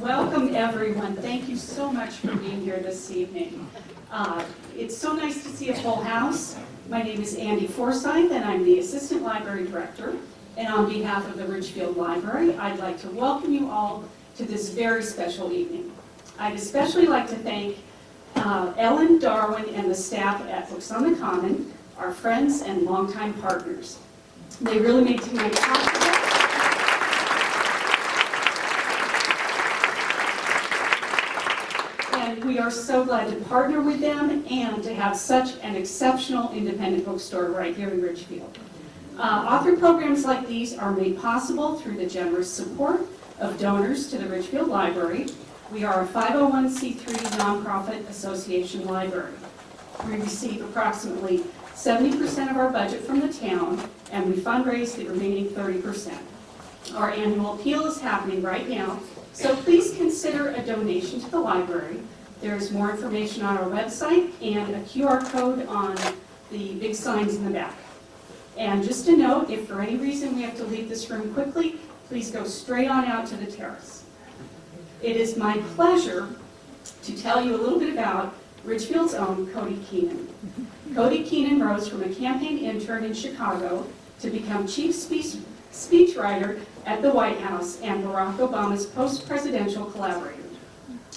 Welcome, everyone. Thank you so much for being here this evening. It's so nice to see a full house. My name is Andy Forsyth, and I'm the Assistant Library Director. And on behalf of the Ridgefield Library, I'd like to welcome you all to this very special evening. I'd especially like to thank Ellen, Darwin, and the staff at Books on the Common, our friends and longtime partners. They really made tonight possible. And we are so glad to partner with them and to have such an exceptional independent bookstore right here in Ridgefield. Author programs like these are made possible through the generous support of donors to the Ridgefield Library. We are a 501c3 nonprofit association library. We receive approximately 70% of our budget from the town, and we fundraise the remaining 30%. Our annual appeal is happening right now, so please consider a donation to the library. There is more information on our website and a QR code on the big signs in the back. And just a note, if for any reason we have to leave this room quickly, please go straight on out to the terrace. It is my pleasure to tell you a little bit about Ridgefield's own Cody Keenan. Cody Keenan rose from a campaign intern in Chicago to become chief speechwriter at the White House and Barack Obama's post-presidential collaborator.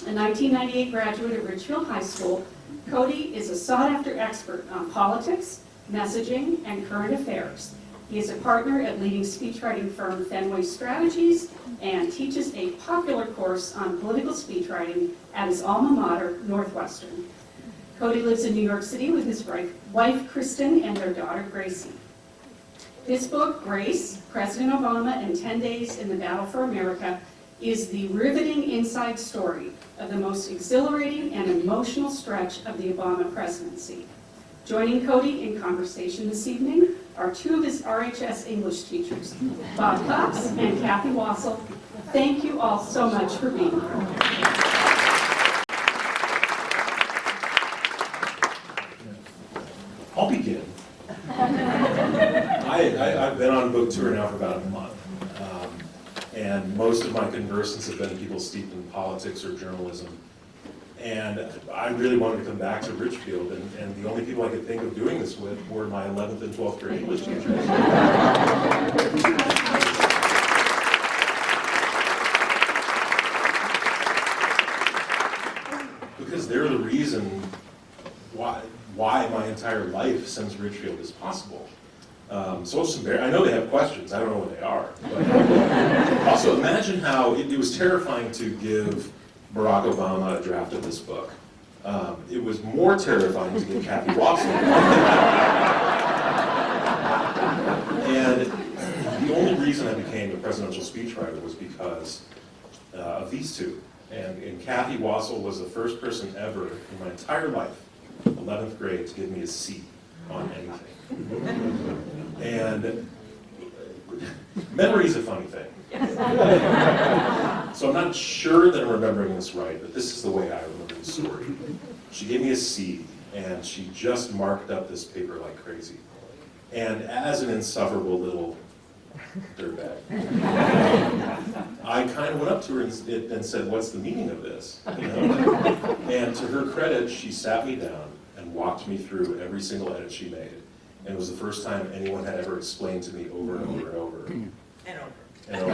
A 1998 graduate of Ridgefield High School, Cody is a sought-after expert on politics, messaging, and current affairs. He is a partner at leading speechwriting firm Fenway Strategies and teaches a popular course on political speechwriting at his alma mater, Northwestern. Cody lives in New York City with his wife, Kristen, and their daughter, Gracie. His book, Grace, President Obama and 10 Days in the Battle for America, is the riveting inside story of the most exhilarating and emotional stretch of the Obama presidency. Joining Cody in conversation this evening are two of his RHS English teachers, Bob Cox and Kathy Wassel. Thank you all so much for being here. I'll begin. I've been on book tour now for about a month, and most of my conversants have been people steeped in politics or journalism. And I really wanted to come back to Ridgefield, and the only people I could think of doing this with were my 11th and 12th grade English teachers. Because they're the reason why my entire life since Ridgefield is possible. So I know they have questions, I don't know what they are. But also imagine how it was terrifying to give Barack Obama a draft of this book. It was more terrifying to give Kathy Wassel. And the only reason I became a presidential speechwriter was because of these two. And Kathy Wassel was the first person ever in my entire life, 11th grade, to give me a C on anything. And memory is a funny thing. So I'm not sure that I'm remembering this right, but this is the way I remember the story. She gave me a C, and she just marked up this paper like crazy. And as an insufferable little dirtbag, I kind of went up to her and said, "What's the meaning of this?" You know? And to her credit, she sat me down and walked me through every single edit she made. And it was the first time anyone had ever explained to me over and over and over. And over.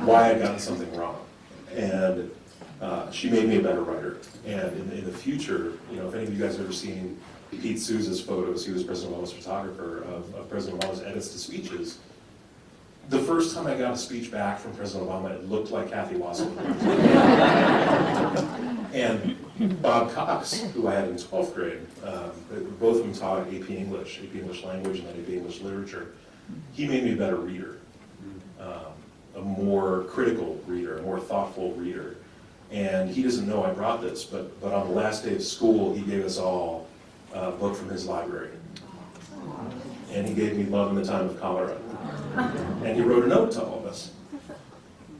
Why I'd gotten something wrong. And she made me a better writer. And in the future, you know, if any of you guys have ever seen Pete Souza's photos, he was President Obama's photographer, of President Obama's edits to speeches, the first time I got a speech back from President Obama, it looked like Kathy Wassel. And Bob Cox, who I had in 12th grade, both of them taught AP English language, and then AP English literature. He made me a better reader, a more critical reader, a more thoughtful reader. And he doesn't know I brought this, but on the last day of school, he gave us all a book from his library. And he gave me Love in the Time of Cholera. And he wrote a note to all of us.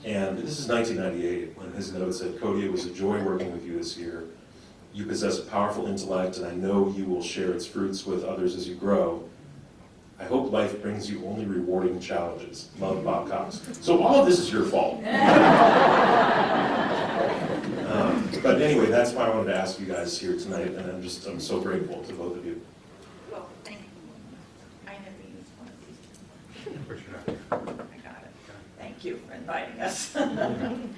And this is 1998, when his note said, "Cody, it was a joy working with you this year. You possess a powerful intellect, and I know you will share its fruits with others as you grow. I hope life brings you only rewarding challenges. Love, Bob Cox." So all of this is your fault. But anyway, that's why I wanted to ask you guys here tonight, and I'm so grateful to both of you. Well, thank you. I never used one of these. Push it up. I got it. Thank you for inviting us. I'm going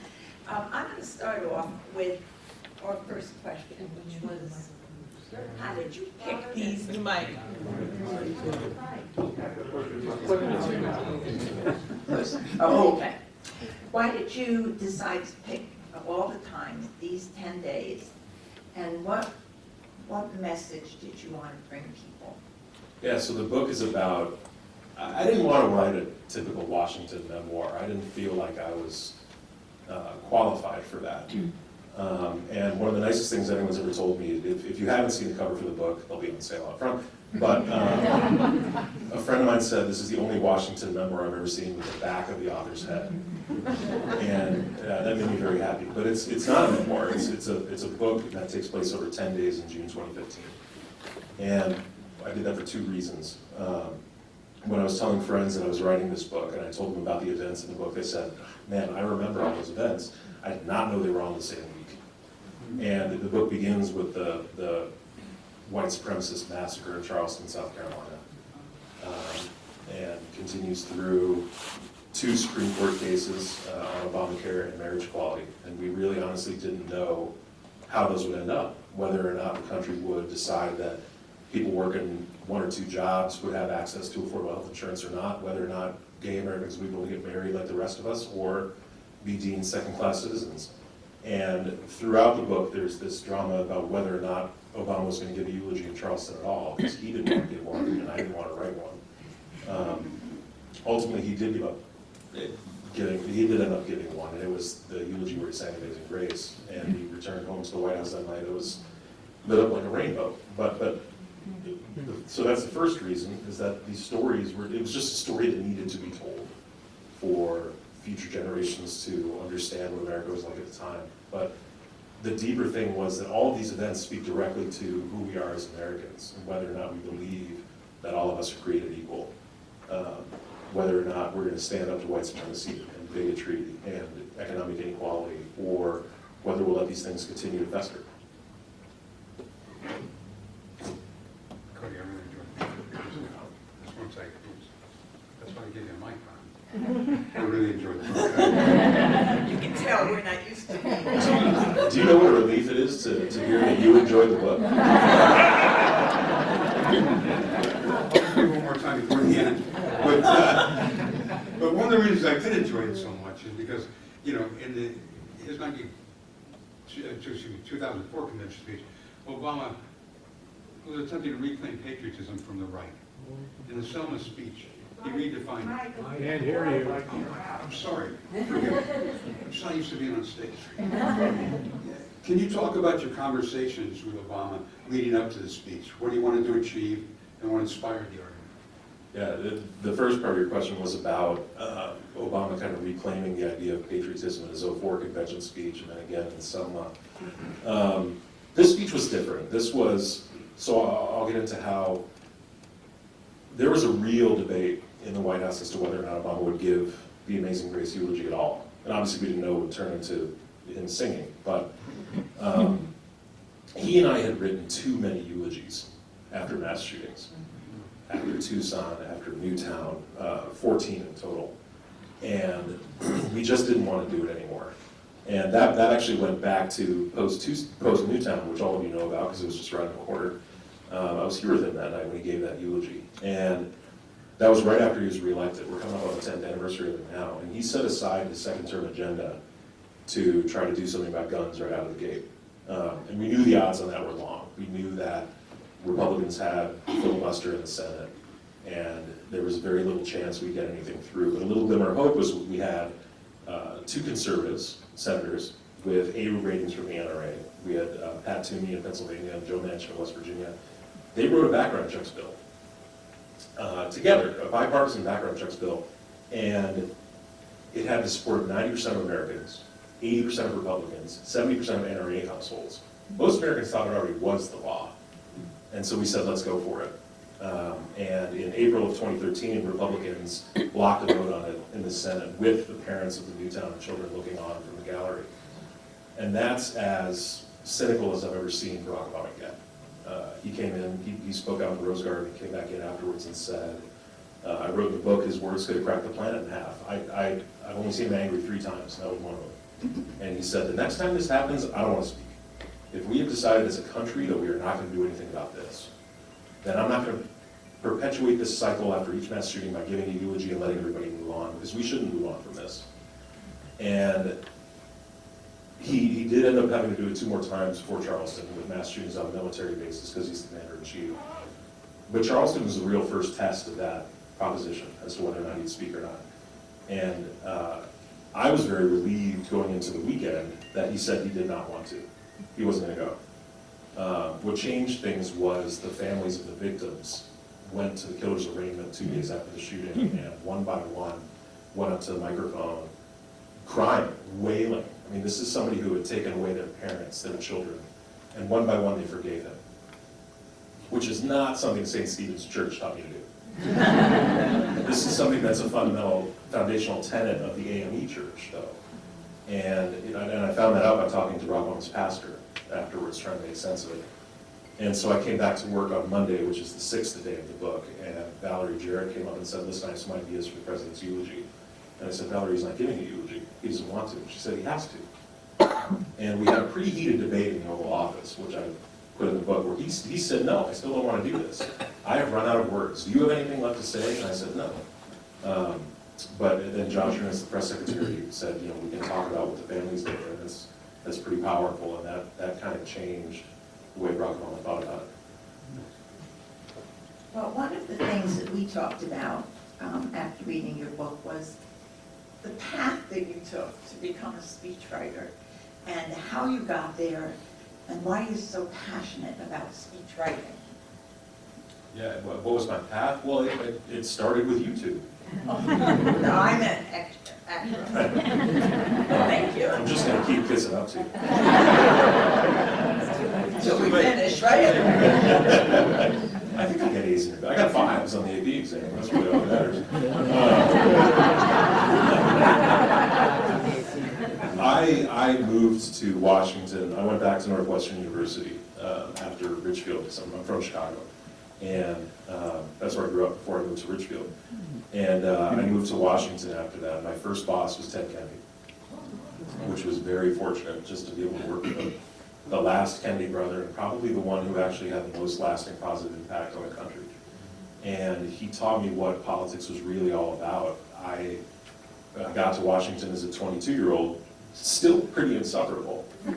to start off with our first question, which was, how did you pick these? You might. Oh, okay. Why did you decide to pick, of all the times, these 10 days? And what message did you want to bring people? Yeah, so the book is about, I didn't want to write a typical Washington memoir. I didn't feel like I was qualified for that. And one of the nicest things anyone's ever told me, if you haven't seen the cover for the book, they'll be on sale out front. But a friend of mine said, this is the only Washington memoir I've ever seen with the back of the author's head. And that made me very happy. But it's not a memoir, it's a book that takes place over 10 days in June 2015. And I did that for 2 reasons. When I was telling friends that I was writing this book, and I told them about the events in the book, they said, man, I remember all those events. I did not know they were all in the same week. And the book begins with the white supremacist massacre in Charleston, South Carolina, and continues through 2 Supreme Court cases on Obamacare and marriage equality. And we really honestly didn't know how those would end up, whether or not the country would decide that people working 1 or 2 jobs would have access to affordable health insurance or not, whether or not gay Americans would be able to get married like the rest of us, or be deemed second-class citizens. And throughout the book, there's this drama about whether or not Obama was going to give a eulogy in Charleston at all, because he didn't want to give one, and I didn't want to write one. Ultimately, he did end up giving one, and it was the eulogy where he sang Amazing Grace, and he returned home to the White House that night. It was lit up like a rainbow. So that's the first reason, is that these stories it was just a story that needed to be told for future generations to understand what America was like at the time. But the deeper thing was that all of these events speak directly to who we are as Americans, and whether or not we believe that all of us are created equal, whether or not we're going to stand up to white supremacy and bigotry and economic inequality, or whether we'll let these things continue to fester. Cody, I really enjoyed it. Just one second. That's why I gave you a mic on. I really enjoyed the book. You can tell we're not used to it. Do you know what a relief it is to hear that you enjoyed the book? I'll give you one more time before the end. But one of the reasons I did enjoy it so much is because, you know, in his 2004 convention speech, Obama was attempting to reclaim patriotism from the right. In the Selma speech, he redefined it. I can't hear you. Oh, I'm sorry. Forgive me. I'm so used to being on stage. Can you talk about your conversations with Obama leading up to the speech? What do you wanted to achieve and what inspired the argument? Yeah, the first part of your question was about Obama kind of reclaiming the idea of patriotism in his 2004 convention speech, and then again in Selma. This speech was different. This was, so I'll get into how there was a real debate in the White House as to whether or not Obama would give the Amazing Grace eulogy at all. And obviously we didn't know it would turn into him singing, but he and I had written too many eulogies after mass shootings. After Tucson, after Newtown, 14 in total. And we just didn't want to do it anymore. And that actually went back to post Newtown, which all of you know about because it was just around the corner. I was here with him that night when he gave that eulogy. And that was right after he was reelected. We're coming up on the 10th anniversary of it now. And he set aside his second term agenda to try to do something about guns right out of the gate. And we knew the odds on that were long. We knew that Republicans had filibuster in the Senate, and there was very little chance we'd get anything through. But a little glimmer of hope was we had 2 conservatives, senators, with A ratings from the NRA. We had Pat Toomey in Pennsylvania and Joe Manchin in West Virginia. They wrote a background checks bill together, a bipartisan background checks bill, and it had to support 90% of Americans, 80% of Republicans, 70% of NRA households. Most Americans thought it already was the law. And so we said, let's go for it. And in April of 2013, Republicans blocked a vote on it in the Senate with the parents of the Newtown children looking on from the gallery. And that's as cynical as I've ever seen Barack Obama get. He came in, he spoke out in the Rose Garden, came back in afterwards and said, I wrote in the book, his words could have cracked the planet in half. I've only seen him angry 3 times, and that was one of them. And he said, the next time this happens, I don't want to speak. If we have decided as a country that we are not going to do anything about this, then I'm not going to perpetuate this cycle after each mass shooting by giving a eulogy and letting everybody move on, because we shouldn't move on from this. And he did end up having to do it 2 more times before Charleston with mass shootings on a military basis because he's the commander-in-chief. But Charleston was the real first test of that proposition as to whether or not he'd speak or not. And I was very relieved going into the weekend that he said he did not want to. He wasn't going to go. What changed things was the families of the victims went to the killer's arraignment 2 days after the shooting, and one by one went up to the microphone crying, wailing. I mean, this is somebody who had taken away their parents, their children, and one by one they forgave him, which is not something St. Stephen's Church taught me to do. This is something that's a fundamental, foundational tenet of the AME Church, though. And I found that out by talking to Rob Obama's pastor afterwards, trying to make sense of it. And so I came back to work on Monday, which is the 6th day of the book, and Valerie Jarrett came up and said, listen, I have some ideas for the president's eulogy. And I said, Valerie, he's not giving a eulogy. He doesn't want to. She said he has to. And we had a pretty heated debate in the Oval Office, which I put in the book, where he said, no, I still don't want to do this. I have run out of words. Do you have anything left to say? And I said, no. But then Josh Ernest, the press secretary, said, you know, we can talk about what the families did, and that's pretty powerful, and that kind of changed the way Barack Obama thought about it. Well, one of the things that we talked about after reading your book was the path that you took to become a speechwriter and how you got there and why you're so passionate about speechwriting. Yeah, what was my path? Well, it started with YouTube. No, I meant extra. Thank you. I'm just going to keep kissing up to you. Until we finish, right? I think I got A's in it. I got 5s on the AP exam. That's really all that matters. I moved to Washington. I went back to Northwestern University after Ridgefield, because I'm from Chicago. And that's where I grew up before I moved to Ridgefield. And I moved to Washington after that. My first boss was Ted Kennedy, which was very fortunate just to be able to work with him. The last Kennedy brother, and probably the one who actually had the most lasting positive impact on the country. And he taught me what politics was really all about. I got to Washington as a 22-year-old, still pretty insufferable. I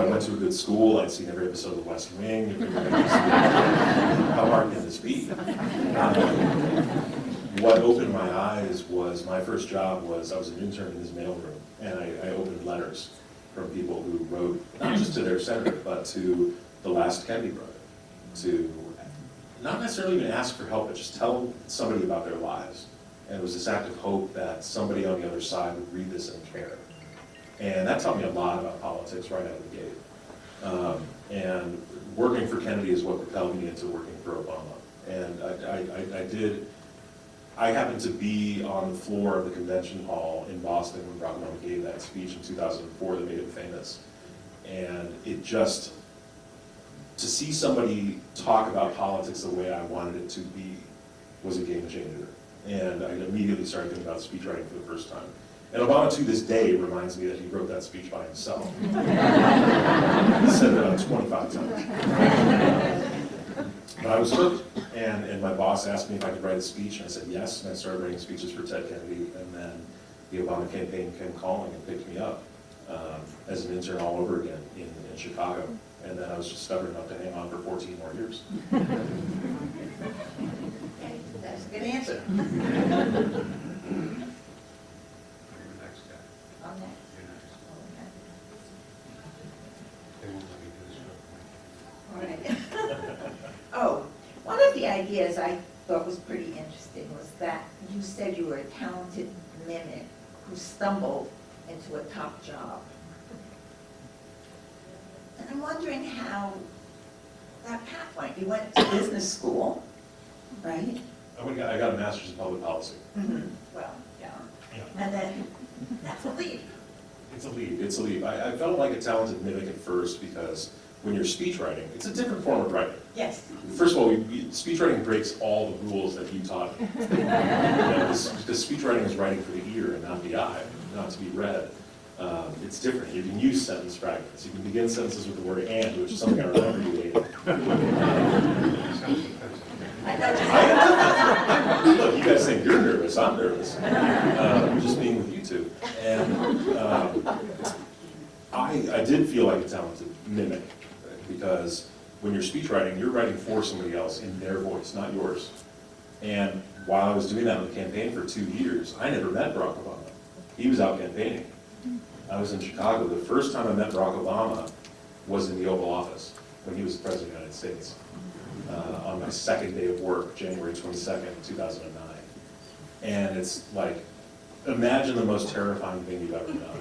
went to a good school. I'd seen every episode of West Wing. How hard can this be? What opened my eyes was my first job was I was an intern in his mailroom, and I opened letters from people who wrote not just to their senator, but to the last Kennedy brother, to not necessarily even ask for help, but just tell somebody about their lives. And it was this act of hope that somebody on the other side would read this and care. And that taught me a lot about politics right out of the gate. And working for Kennedy is what propelled me into working for Obama. And I happened to be on the floor of the convention hall in Boston when Barack Obama gave that speech in 2004 that made him famous. And it just, to see somebody talk about politics the way I wanted it to be was a game changer. And I immediately started thinking about speechwriting for the first time. And Obama, to this day, reminds me that he wrote that speech by himself. He said it about 25 times. But I was hooked, and my boss asked me if I could write a speech, and I said yes, and I started writing speeches for Ted Kennedy, and then the Obama campaign came calling and picked me up as an intern all over again in Chicago. And then I was just stubborn enough to hang on for 14 more years. Okay, that's a good answer. You're the next guy. On that. You're next. Okay. They won't let me do this real quick. All right. Oh, one of the ideas I thought was pretty interesting was that you said you were a talented mimic who stumbled into a top job. And I'm wondering how that path went. You went to business school, right? I got a master's in public policy. Well, yeah. And then that's a leap. It's a leap, it's a leap. I felt like a talented mimic at first because when you're speech writing, it's a different form of writing. Yes. First of all, speech writing breaks all the rules that you taught me. Because speech writing is writing for the ear and not the eye, not to be read. It's different. You can use sentence fragments. You can begin sentences with the word "and," which is something I remember you later. Look, you guys think you're nervous. I'm nervous. Just being with you two. And I did feel like a talented mimic because when you're speech writing, you're writing for somebody else in their voice, not yours. And while I was doing that in the campaign for 2 years, I never met Barack Obama. He was out campaigning. I was in Chicago. The first time I met Barack Obama was in the Oval Office when he was the President of the United States on my second day of work, January 22nd, 2009. And it's like, imagine the most terrifying thing you've ever done.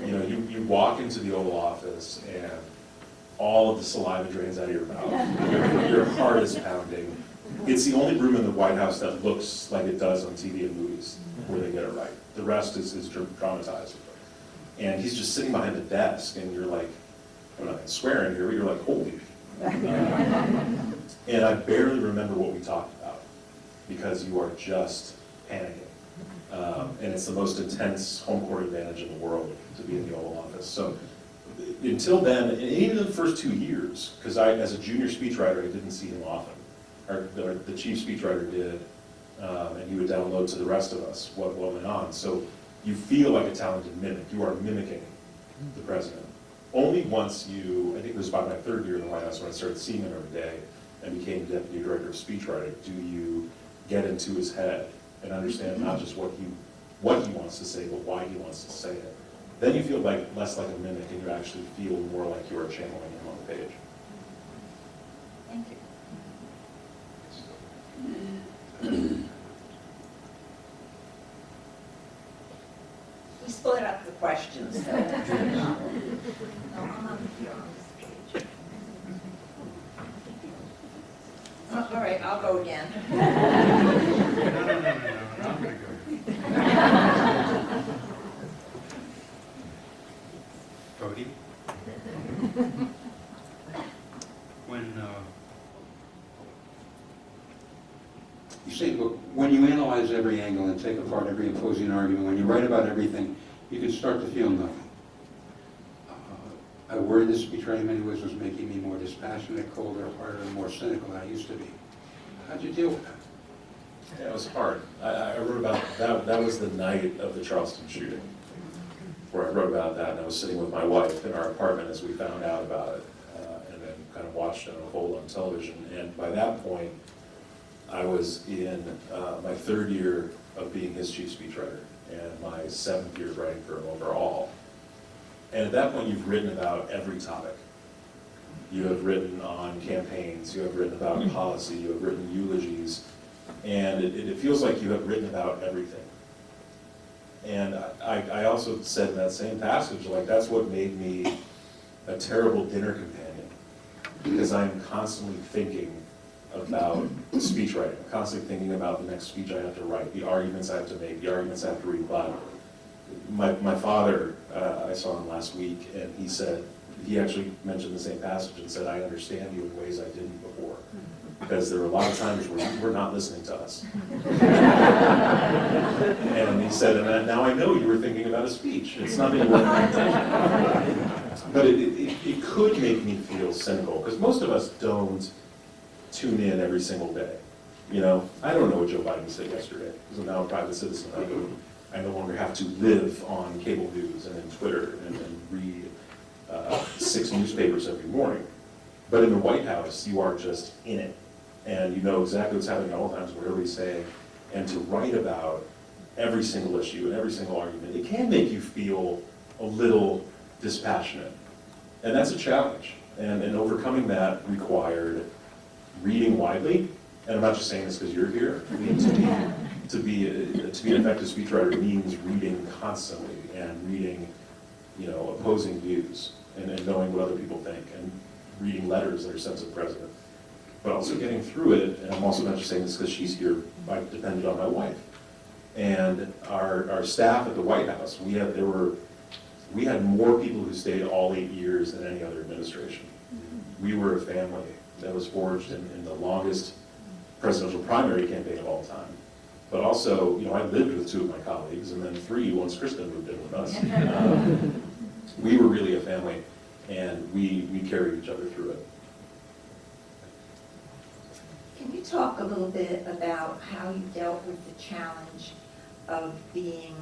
You know, you walk into the Oval Office and all of the saliva drains out of your mouth. Your heart is pounding. It's the only room in the White House that looks like it does on TV and movies where they get it right. The rest is dramatized. And he's just sitting behind the desk, and you're like, I'm not swearing here, but you're like, holy. And I barely remember what we talked about because you are just panicking. And it's the most intense home court advantage in the world to be in the Oval Office. So until then, and even in the first 2 years, because as a junior speechwriter, I didn't see him often. The chief speechwriter did, and he would download to the rest of us what went on. So you feel like a talented mimic. You are mimicking the president. Only once you, I think it was about my 3rd year in the White House when I started seeing him every day and became deputy director of speechwriting, do you get into his head and understand not just what he wants to say, but why he wants to say it. Then you feel like less like a mimic, and you actually feel more like you are channeling him on the page. Thank you. We split up the questions. So. All right, I'll go again. No, I'm gonna go. Cody? You say, look, when you analyze every angle and take apart every opposing argument, when you write about everything, you can start to feel nothing. I worried this speechwriting in many ways was making me more dispassionate, colder, harder, and more cynical than I used to be. How'd you deal with that? Yeah, it was hard. I wrote about that. That was the night of the Charleston shooting, where I wrote about that, and I was sitting with my wife in our apartment as we found out about it, and then kind of watched it unfold on television. And by that point, I was in my 3rd year of being his chief speechwriter, and my 7th year of writing for him overall. And at that point, you've written about every topic. You have written on campaigns, you have written about policy, you have written eulogies, and it feels like you have written about everything. And I also said in that same passage, like, that's what made me a terrible dinner companion, because I'm constantly thinking about speech writing. I'm constantly thinking about the next speech I have to write, the arguments I have to make, the arguments I have to rebut. My father, I saw him last week, and he said, he actually mentioned the same passage and said, I understand you in ways I didn't before. Because there were a lot of times where you were not listening to us. And he said, and now I know you were thinking about a speech. It's not that you weren't paying attention. But it could make me feel cynical, because most of us don't tune in every single day. You know, I don't know what Joe Biden said yesterday, because I'm now a private citizen. I no longer have to live on cable news and in Twitter and read 6 newspapers every morning. But in the White House, you are just in it. And you know exactly what's happening at all times, what everybody's saying. And to write about every single issue and every single argument, it can make you feel a little dispassionate. And that's a challenge. And overcoming that required reading widely. And I'm not just saying this because you're here. To be an effective speechwriter means reading constantly and reading, you know, opposing views and knowing what other people think and reading letters that are sent to the president. But also getting through it, and I'm also not just saying this because she's here, I depended on my wife. And our staff at the White House, there were We had more people who stayed all 8 years than any other administration. We were a family that was forged in the longest presidential primary campaign of all time. But also, I lived with 2 of my colleagues, and then 3 once Kristen moved in with us. We were really a family, and we carried each other through it. Can you talk a little bit about how you dealt with the challenge of being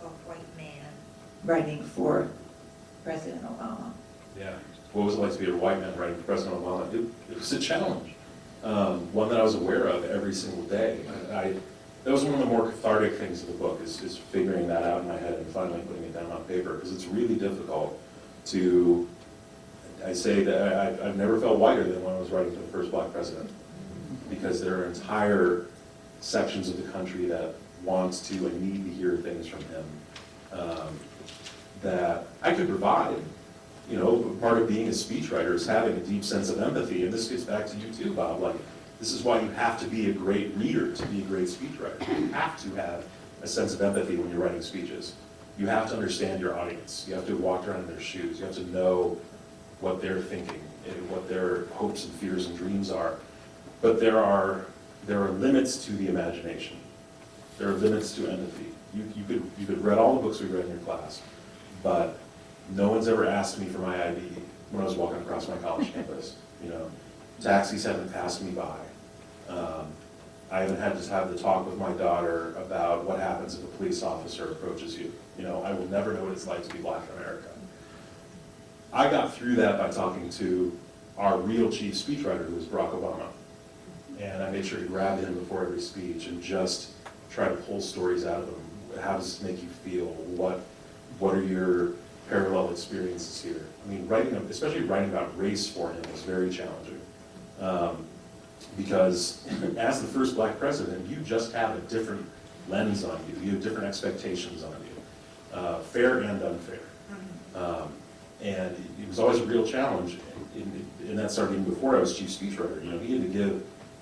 a white man writing for President Obama? Yeah. What was it like to be a white man writing for President Obama? It was a challenge. One that I was aware of every single day. That was one of the more cathartic things of the book, is figuring that out in my head and finally putting it down on paper, because it's really difficult to, I say that I've never felt whiter than when I was writing for the first black president, because there are entire sections of the country that want to and need to hear things from him that I could provide. Part of being a speechwriter is having a deep sense of empathy, and this gets back to you too, Bob. Like, this is why you have to be a great reader to be a great speechwriter. You have to have a sense of empathy when you're writing speeches. You have to understand your audience. You have to walk around in their shoes. You have to know what they're thinking and what their hopes and fears and dreams are. But there are limits to the imagination. There are limits to empathy. You could read all the books we read in your class, but no one's ever asked me for my ID when I was walking across my college campus. Taxis haven't passed me by. I haven't had to have the talk with my daughter about what happens if a police officer approaches you. I will never know what it's like to be black in America. I got through that by talking to our real chief speechwriter, who was Barack Obama. And I made sure to grab him before every speech and just try to pull stories out of him. How does this make you feel? What are your parallel experiences here? Especially writing about race for him was very challenging. Because as the first black president, you just have a different lens on you. You have different expectations on you, fair and unfair. And it was always a real challenge, and that started even before I was chief speechwriter.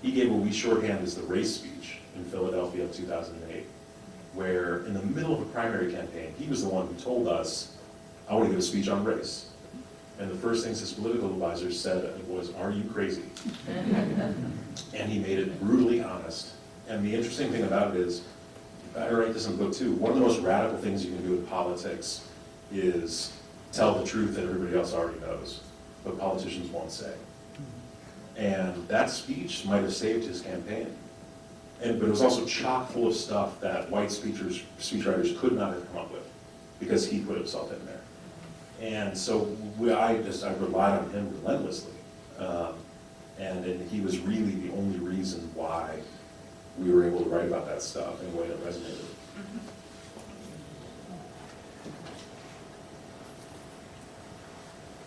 He gave what we shorthand as the race speech in Philadelphia in 2008, where in the middle of a primary campaign, he was the one who told us, I want to give a speech on race. And the first things his political advisors said was, are you crazy? And he made it brutally honest. And the interesting thing about it is, I write this in the book too, one of the most radical things you can do in politics is tell the truth that everybody else already knows, but politicians won't say. And that speech might have saved his campaign. But it was also chock full of stuff that white speechwriters could not have come up with, because he put himself in there. And so I relied on him relentlessly. And he was really the only reason why we were able to write about that stuff in a way that resonated.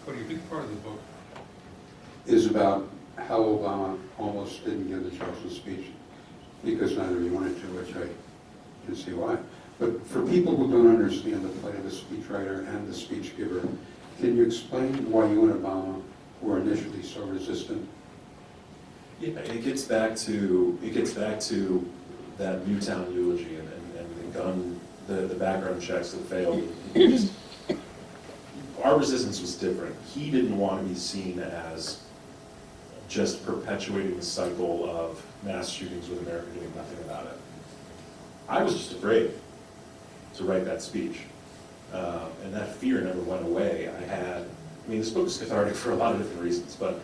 Cody, a big part of the book is about how Obama almost didn't give the Charleston speech because neither of you wanted to, which I can see why. But for people who don't understand the plight of the speechwriter and the speech giver, can you explain why you and Obama were initially so resistant? Yeah, it gets back to that Newtown eulogy and the background checks that failed. Our resistance was different. He didn't want to be seen as just perpetuating the cycle of mass shootings with America doing nothing about it. I was just afraid to write that speech. And that fear never went away. This book is cathartic for a lot of different reasons, but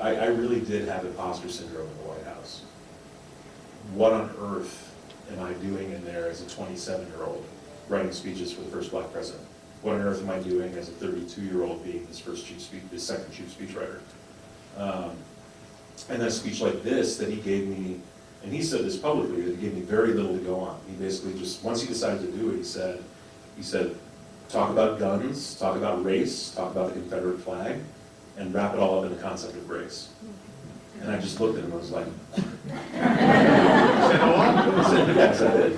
I really did have imposter syndrome in the White House. What on earth am I doing in there as a 27-year-old writing speeches for the first black president? What on earth am I doing as a 32-year-old being his second chief speechwriter? And a speech like this that he gave me, and he said this publicly, that he gave me very little to go on. He basically just, once he decided to do it, he said, talk about guns, talk about race, talk about the Confederate flag, and wrap it all up in the concept of race. And I just looked at him and was like, I said, yes, I did.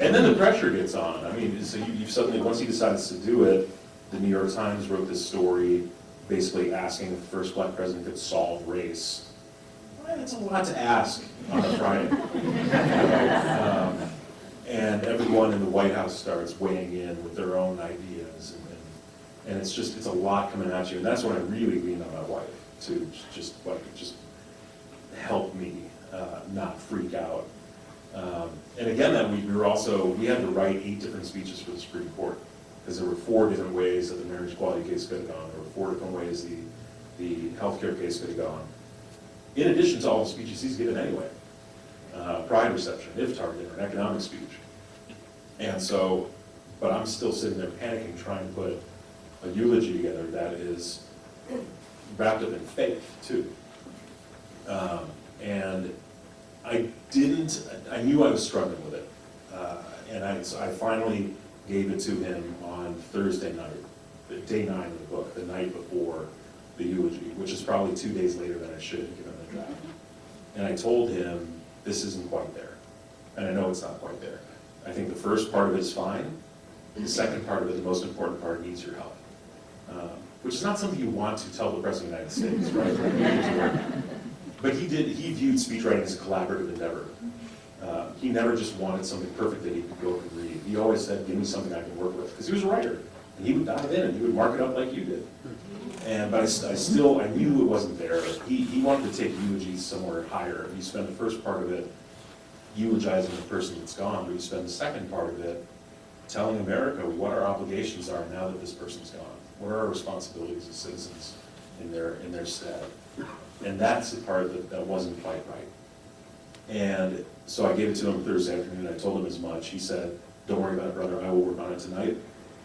And then the pressure gets on. So you suddenly, once he decides to do it, the New York Times wrote this story basically asking if the first black president could solve race. Well, that's a lot to ask on a Friday. And everyone in the White House starts weighing in with their own ideas, and it's a lot coming at you. And that's when I really lean on my wife to just help me not freak out. And again, that week we had to write 8 different speeches for the Supreme Court, because there were 4 different ways that the marriage equality case could have gone. There were 4 different ways the healthcare case could have gone. In addition to all the speeches he's given anyway. Pride reception, iftar dinner, an economic speech. And so, but I'm still sitting there panicking, trying to put a eulogy together that is wrapped up in faith, too. And I knew I was struggling with it. And I finally gave it to him on Thursday night, day 9 of the book, the night before the eulogy, which is probably 2 days later than I should have given the draft. And I told him, this isn't quite there. And I know it's not quite there. I think the first part of it is fine. The second part of it, the most important part, needs your help. Which is not something you want to tell the President of the United States, right? But he viewed speechwriting as a collaborative endeavor. He never just wanted something perfect that he could go and read. He always said, give me something I can work with. Because he was a writer. And he would dive in and he would mark it up like you did. But I knew it wasn't there. He wanted to take eulogies somewhere higher. You spend the first part of it eulogizing the person that's gone, but you spend the second part of it telling America what our obligations are now that this person's gone. What are our responsibilities as citizens in their stead? And that's the part that wasn't quite right. And so I gave it to him Thursday afternoon. I told him as much. He said, don't worry about it, brother. I will work on it tonight,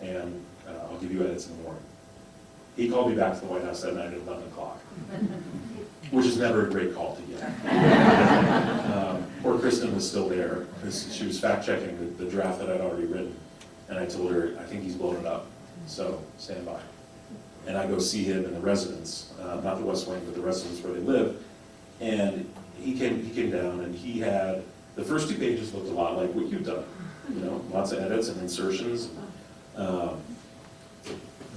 and I'll give you edits in the morning. He called me back to the White House that night at 11 o'clock, which is never a great call to get. Poor Kristen was still there, because she was fact-checking the draft that I'd already written. And I told her, I think he's blown it up, so stand by. And I go see him in the residence, not the West Wing, but the residence where they live. And he came down, and he had, the first 2 pages looked a lot like what you've done. Lots of edits and insertions.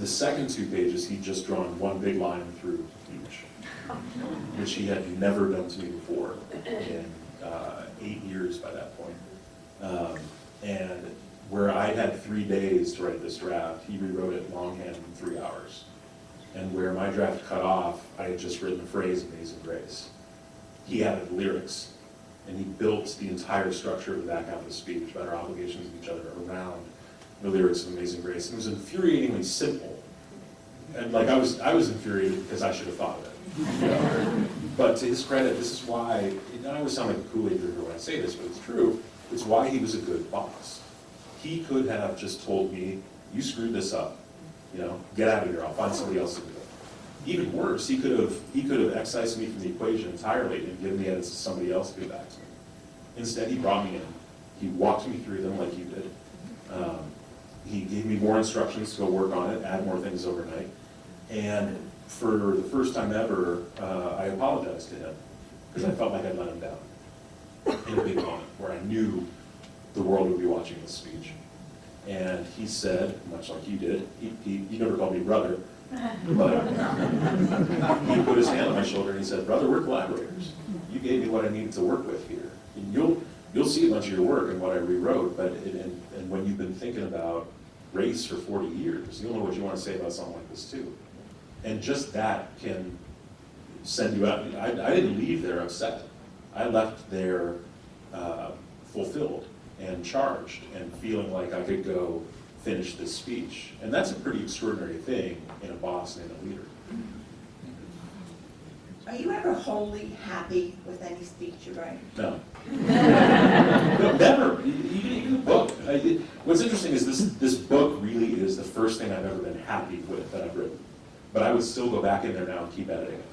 The second 2 pages, he'd just drawn one big line through each, which he had never done to me before in 8 years by that point. And where I had 3 days to write this draft, he rewrote it longhand in 3 hours. And where my draft cut off, I had just written the phrase "Amazing Grace." He added lyrics, and he built the entire structure of the back half of the speech about our obligations to each other around the lyrics of Amazing Grace. And it was infuriatingly simple. And I was infuriated because I should have thought of it. But to his credit, this is why, and I always sound like a Kool-Aid drinker when I say this, but it's true, it's why he was a good boss. He could have just told me, you screwed this up, get out of here, I'll find somebody else to do it. Even worse, he could have excised me from the equation entirely and given the edits to somebody else to get back to me. Instead, he brought me in. He walked me through them like you did. He gave me more instructions to go work on it, add more things overnight. And for the first time ever, I apologized to him because I felt like I'd let him down in a big moment where I knew the world would be watching this speech. And he said, much like you did, he never called me brother, but he put his hand on my shoulder and he said, brother, we're collaborators. You gave me what I needed to work with here. And you'll see a bunch of your work and what I rewrote, but and when you've been thinking about race for 40 years, you'll know what you want to say about something like this too. And just that can send you out. I didn't leave there upset. I left there fulfilled and charged and feeling like I could go finish this speech. And that's a pretty extraordinary thing in a boss and in a leader. Are you ever wholly happy with any speech you write? No. No, never. Even the book. What's interesting is this book really is the first thing I've ever been happy with that I've written. But I would still go back in there now and keep editing it.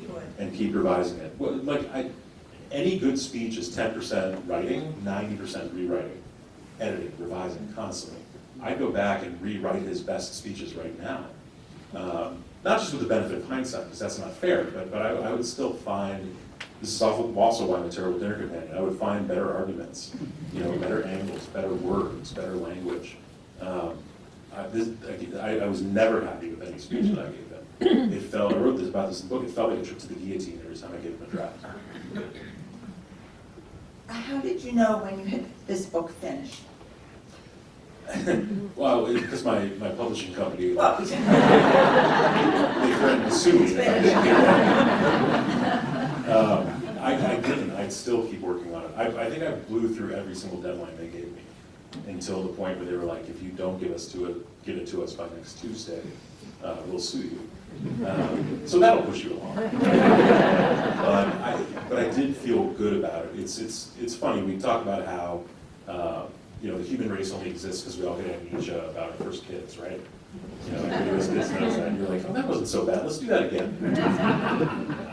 You would. And keep revising it. Well, any good speech is 10% writing, 90% rewriting, editing, revising, constantly. I go back and rewrite his best speeches right now. Not just with the benefit of hindsight, because that's not fair, but I would still find, this is also why I'm a terrible dinner companion, I would find better arguments, better angles, better words, better language. I was never happy with any speech that I gave them. I wrote about this in the book, it felt like a trip to the guillotine every time I gave them a draft. How did you know when you had this book finished? Well, because my publishing company, Well, they threatened to sue me. I didn't. I'd still keep working on it. I think I blew through every single deadline they gave me until the point where they were like, if you don't give it to us by next Tuesday, we'll sue you. So that'll push you along. But I did feel good about it. It's funny. We talk about how the human race only exists because we all get amnesia about our first kids, right? Everybody was kids knows that. And you're like, oh, that wasn't so bad. Let's do that again.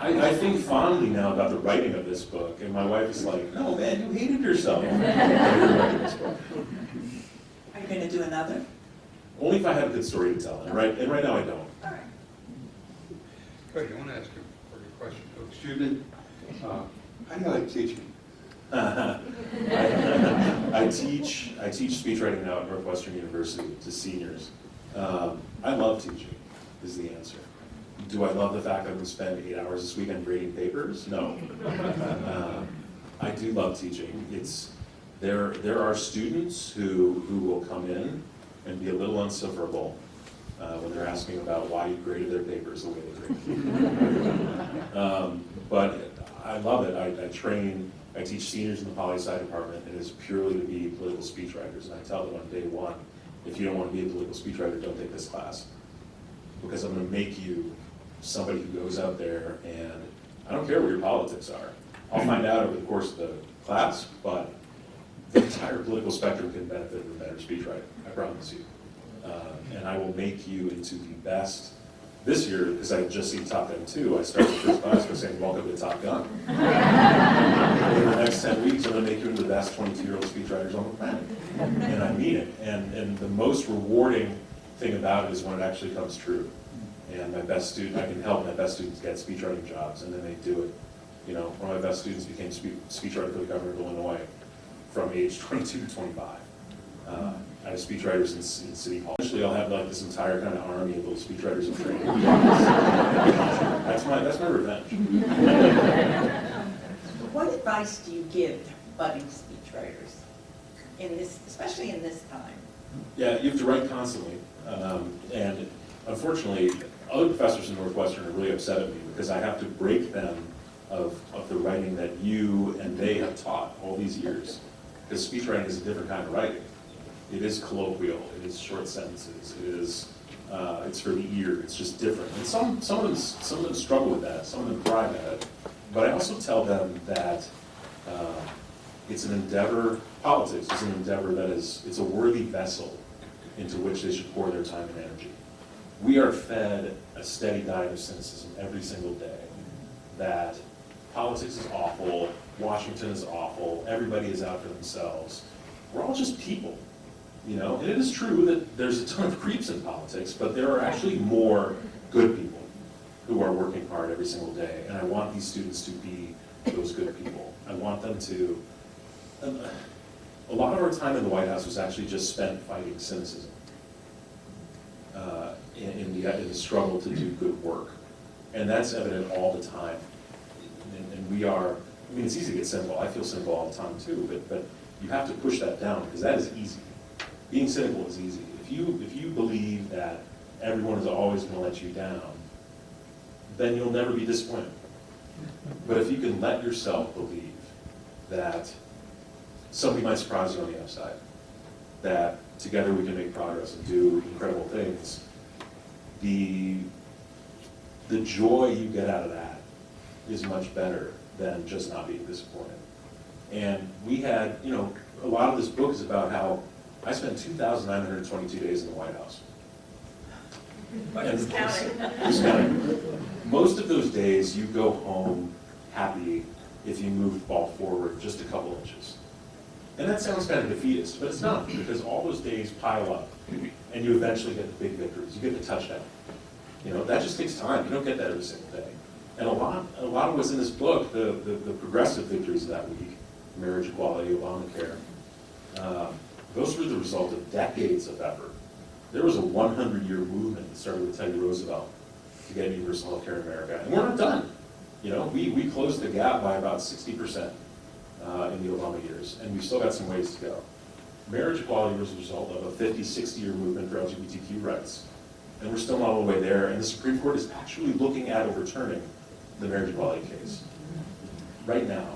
I think fondly now about the writing of this book, and my wife is like, no, man, you hated yourself. Are you going to do another? Only if I have a good story to tell, and right now I don't. All right. Cody, I want to ask you a question. So, student, how do you like teaching? I teach speechwriting now at Northwestern University to seniors. I love teaching, is the answer. Do I love the fact that I'm going to spend 8 hours this weekend grading papers? No. I do love teaching. There are students who will come in and be a little insufferable when they're asking about why you graded their papers the way they graded. But I love it. I teach seniors in the poli-sci department, and it's purely to be political speechwriters. And I tell them on day one, if you don't want to be a political speechwriter, don't take this class. Because I'm going to make you somebody who goes out there, and I don't care what your politics are. I'll find out over the course of the class, but the entire political spectrum can benefit from better speechwriting, I promise you. And I will make you into the best. This year, because I had just seen Top Gun 2, I started the first class by saying, welcome to Top Gun. In the next 10 weeks, I'm going to make you into the best 22-year-old speechwriters on the planet. And I mean it. And the most rewarding thing about it is when it actually comes true. And I can help my best students get speechwriting jobs, and then they do it. One of my best students became speechwriter for the governor of Illinois from age 22 to 25. I have speechwriters in City Hall. Eventually, I'll have like this entire kind of army of little speechwriters in training. That's my revenge. What advice do you give to budding speechwriters especially in this time? Yeah, you have to write constantly, and unfortunately, other professors in Northwestern are really upset at me because I have to break them of the writing that you and they have taught all these years. Because speechwriting is a different kind of writing. It is colloquial. It is short sentences. It's for the ear. It's just different. And some of them struggle with that. Some of them thrive at it. But I also tell them that it's an endeavor. Politics is an endeavor it's a worthy vessel into which they should pour their time and energy. We are fed a steady diet of cynicism every single day. That politics is awful. Washington is awful. Everybody is out for themselves. We're all just people. And it is true that there's a ton of creeps in politics, but there are actually more good people who are working hard every single day, and I want these students to be those good people. I want them to. A lot of our time in the White House was actually just spent fighting cynicism in the struggle to do good work, and that's evident all the time. And we are. It's easy to get cynical. I feel cynical all the time too, but you have to push that down because that is easy. Being cynical is easy. If you believe that everyone is always going to let you down, then you'll never be disappointed. But if you can let yourself believe that somebody might surprise you on the upside, that together we can make progress and do incredible things, the joy you get out of that is much better than just not being disappointed. And we had, a lot of this book is about how I spent 2,922 days in the White House. Who's counting? Most of those days you go home happy if you move the ball forward just a couple inches. And that sounds kind of defeatist, but it's not, because all those days pile up and you eventually get the big victories. You get the touchdown. That just takes time. You don't get that every single day. And a lot of what's in this book, the progressive victories of that week, marriage equality, Obamacare, those were the result of decades of effort. There was a 100-year movement that started with Teddy Roosevelt to get universal health care in America. And we're not done. We closed the gap by about 60%. in the Obama years, and we've still got some ways to go. Marriage equality was a result of a 50, 60-year movement for LGBTQ rights. And we're still not all the way there, and the Supreme Court is actually looking at overturning the marriage equality case right now.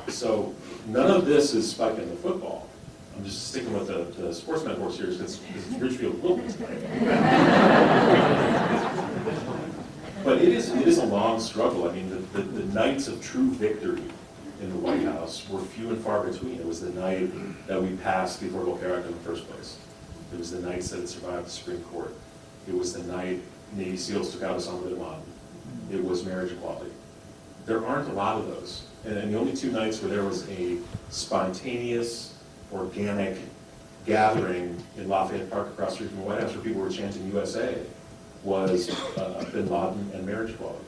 So none of this is spiking the football. I'm just sticking with the sports metaphors here because Ridgefield will be tonight. But it is a long struggle. I mean, the nights of true victory in the White House were few and far between. It was the night that we passed the Affordable Care Act in the first place. It was the nights that it survived the Supreme Court. It was the night Navy SEALs took out Osama bin Laden. It was marriage equality. There aren't a lot of those. And the only two nights where there was a spontaneous, organic gathering in Lafayette Park across the street from the White House where people were chanting USA was bin Laden and marriage equality.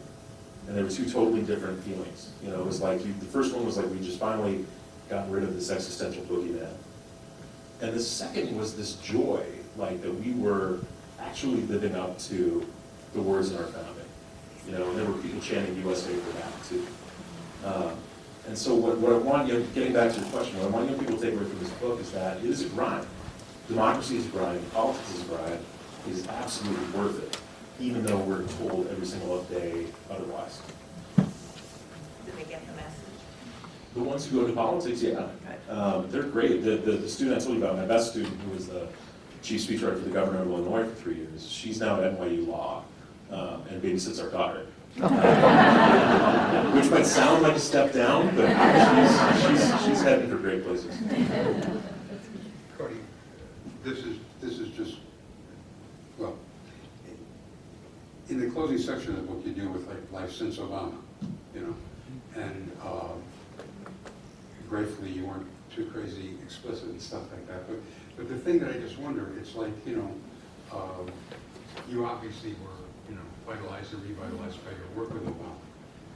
And there were two totally different feelings. You know, it was like, the first one was like, we just finally got rid of this existential boogeyman. And the second was this joy, like that we were actually living up to the words in our founding. You know, and there were people chanting USA for that too. And so what I want, getting back to your question, what I want young people to take away from this book is that it is a grind. Democracy is a grind, politics is a grind. It is absolutely worth it, even though we're told every single day otherwise. Do they get the message? The ones who go to politics, yeah. They're great. The student I told you about, my best student, who was the chief speechwriter for the governor of Illinois for 3 years, she's now at NYU Law and babysits our daughter. Which might sound like a step down, but she's heading for great places. Cody, this is just, well, in the closing section of the book, you deal with like life since Obama, you know, and gratefully you weren't too crazy explicit and stuff like that. But the thing that I just wonder, it's like, you know, you obviously were, you know, vitalized and revitalized by your work with Obama,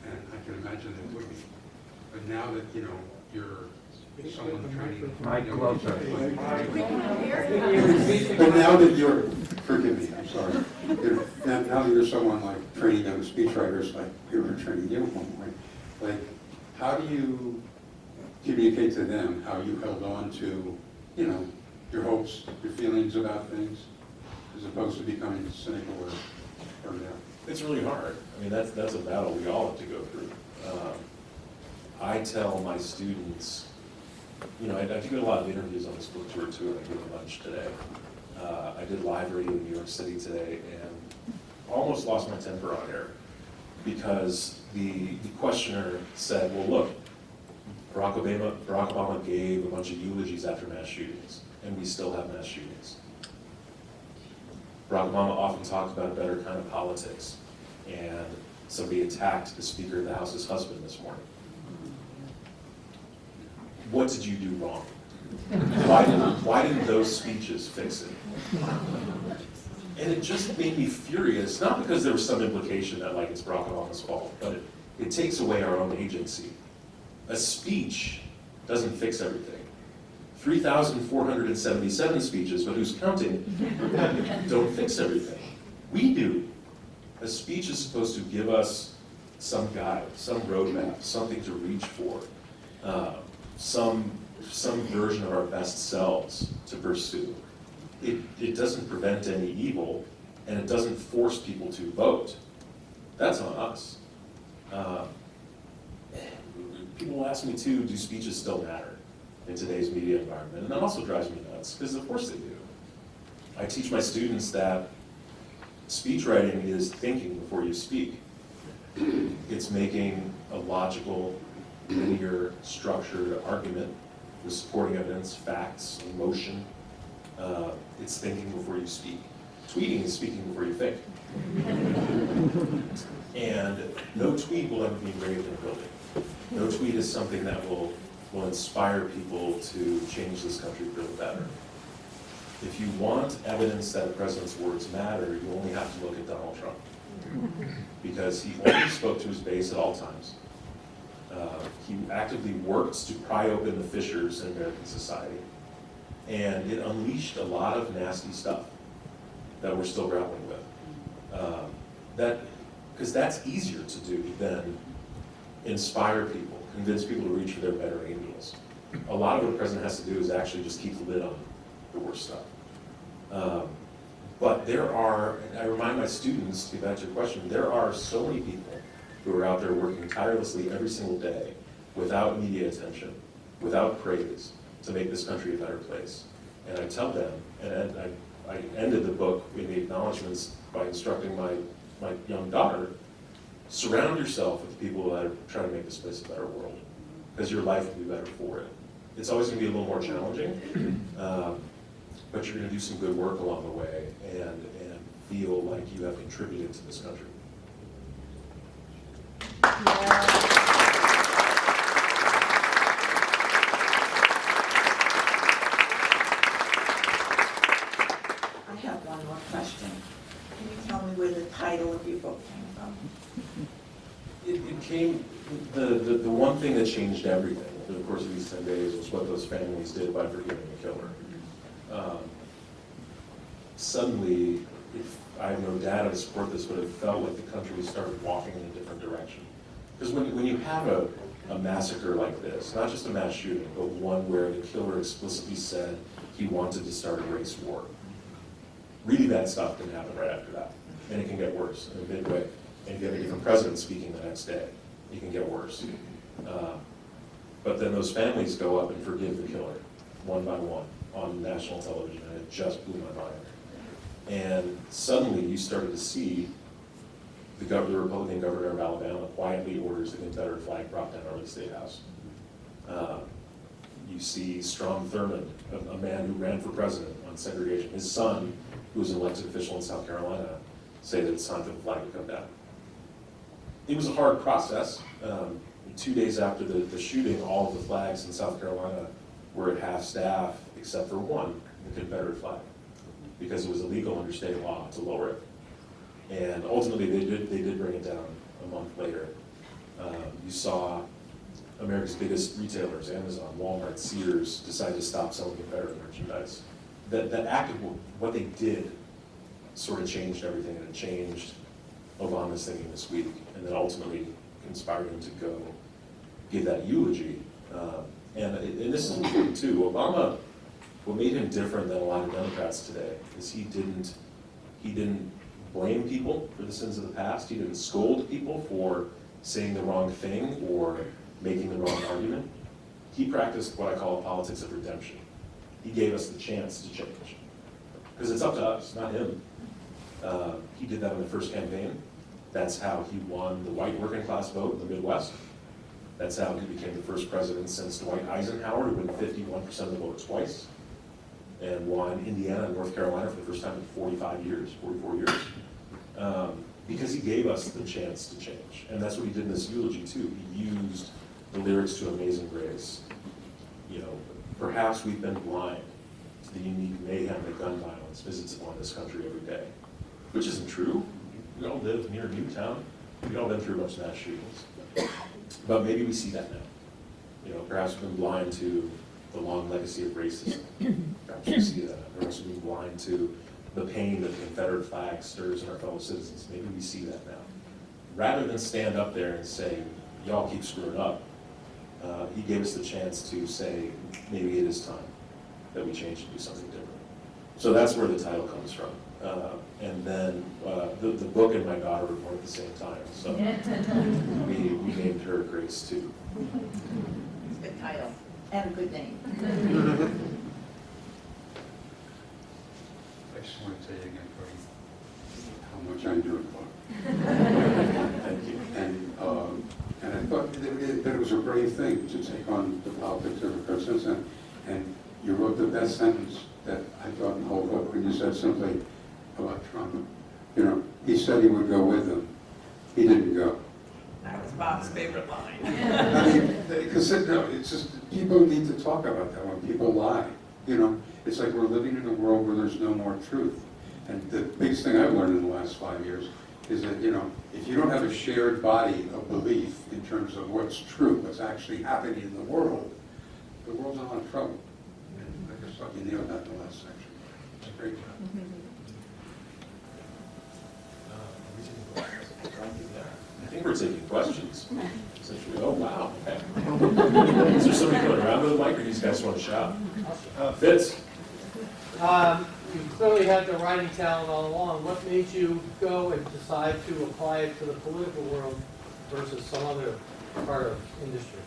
and I can imagine it would be. But now that, you know, you're someone training. Mike closer. But now that you're, forgive me, I'm sorry. Now that you're someone like training young speechwriters, like we were training you at one point, like how do you communicate to them how you held on to, you know, your hopes, your feelings about things, as opposed to becoming cynical or burned out? It's really hard. I mean, that's a battle we all have to go through. I tell my students, you know, I did a lot of interviews on this book tour too, and I gave a bunch today. I did live radio in New York City today and almost lost my temper on air because the questioner said, well, look, Barack Obama gave a bunch of eulogies after mass shootings, and we still have mass shootings. Barack Obama often talked about a better kind of politics, and somebody attacked the Speaker of the House's husband this morning. What did you do wrong? Why didn't those speeches fix it? And it just made me furious, not because there was some implication that like it's Barack Obama's fault, but it takes away our own agency. A speech doesn't fix everything. 3,477 speeches, but who's counting, don't fix everything. We do. A speech is supposed to give us some guide, some roadmap, something to reach for, some version of our best selves to pursue. It doesn't prevent any evil, and it doesn't force people to vote. That's on us. People will ask me too, do speeches still matter in today's media environment? And that also drives me nuts, because of course they do. I teach my students that speech writing is thinking before you speak. It's making a logical, linear, structured argument with supporting evidence, facts, emotion. It's thinking before you speak. Tweeting is speaking before you think. And no tweet will ever be engraved in a building. No tweet is something that will inspire people to change this country for the better. If you want evidence that a president's words matter, you only have to look at Donald Trump. Because he only spoke to his base at all times. He actively worked to pry open the fissures in American society. And it unleashed a lot of nasty stuff that we're still grappling with. Because that's easier to do than inspire people, convince people to reach for their better angels. A lot of what the president has to do is actually just keep the lid on the worst stuff. But there are, and I remind my students, to get back to your question, there are so many people who are out there working tirelessly every single day without media attention, without praise, to make this country a better place. And I tell them, and I ended the book in the acknowledgments by instructing my young daughter, surround yourself with people that are trying to make this place a better world, because your life will be better for it. It's always going to be a little more challenging, but you're going to do some good work along the way and feel like you have contributed to this country. I have one more question. Can you tell me where the title of your book came from? It came, the one thing that changed everything over the course of these 10 days was what those families did by forgiving the killer. Suddenly, if I have no data to support this, but it felt like the country started walking in a different direction. Because when you have a massacre like this, not just a mass shooting, but one where the killer explicitly said he wanted to start a race war, really bad stuff can happen right after that. And it can get worse in a big way. And you get a different president speaking the next day. It can get worse. But then those families go up and forgive the killer, one by one, on national television, and it just blew my mind. And suddenly you started to see the Republican governor of Alabama quietly orders the Confederate flag brought down over the State House. You see Strom Thurmond, a man who ran for president on segregation, his son, who was an elected official in South Carolina, say that it's time for the flag to come down. It was a hard process. 2 days after the shooting, all of the flags in South Carolina were at half staff, except for one, the Confederate flag, because it was illegal under state law to lower it. And ultimately, they did bring it down a month later. You saw America's biggest retailers, Amazon, Walmart, Sears, decide to stop selling Confederate merchandise. That act of what they did sort of changed everything, and it changed Obama's thinking this week, and then ultimately inspired him to go give that eulogy. And this is important too. Obama, what made him different than a lot of Democrats today is he didn't blame people for the sins of the past. He didn't scold people for saying the wrong thing or making the wrong argument. He practiced what I call a politics of redemption. He gave us the chance to change. Because it's up to us, not him. He did that in the first campaign. That's how he won the white working class vote in the Midwest. That's how he became the first president since Dwight Eisenhower to win 51% of the vote twice, and won Indiana and North Carolina for the first time in 44 years. Because he gave us the chance to change. And that's what he did in this eulogy too. He used the lyrics to Amazing Grace. You know, perhaps we've been blind to the unique mayhem that gun violence visits upon this country every day. Which isn't true. We all live near Newtown. We've all been through a bunch of mass shootings. But maybe we see that now. You know, perhaps we've been blind to the long legacy of racism. Perhaps we see that. Perhaps we've been blind to the pain that the Confederate flag stirs in our fellow citizens. Maybe we see that now. Rather than stand up there and say, y'all keep screwing up, he gave us the chance to say, maybe it is time that we change and do something different. So that's where the title comes from. And then the book and my daughter were born at the same time, so we named her Grace too. Good title and a good name. I just want to tell you again, Cody, how much I enjoyed the book. Thank you. And I thought that it was a brave thing to take on the politics of the presidency. And you wrote the best sentence that I thought in the whole book when you said simply about Trump. You know, he said he would go with them. He didn't go. That was Bob's favorite line. I mean, because it's just, people need to talk about that when people lie. You know, it's like we're living in a world where there's no more truth. And the biggest thing I've learned in the last 5 years is that, you know, if you don't have a shared body of belief in terms of what's true, what's actually happening in the world's in a lot of trouble. And I just thought you nailed that in the last section. It's a great job. I think we're taking questions. Is essentially. Oh, wow, okay. Is there somebody going around with a mic, or do you guys want to shout? Fitz? You clearly had the writing talent all along. What made you go and decide to apply it to the political world versus some other part of industry?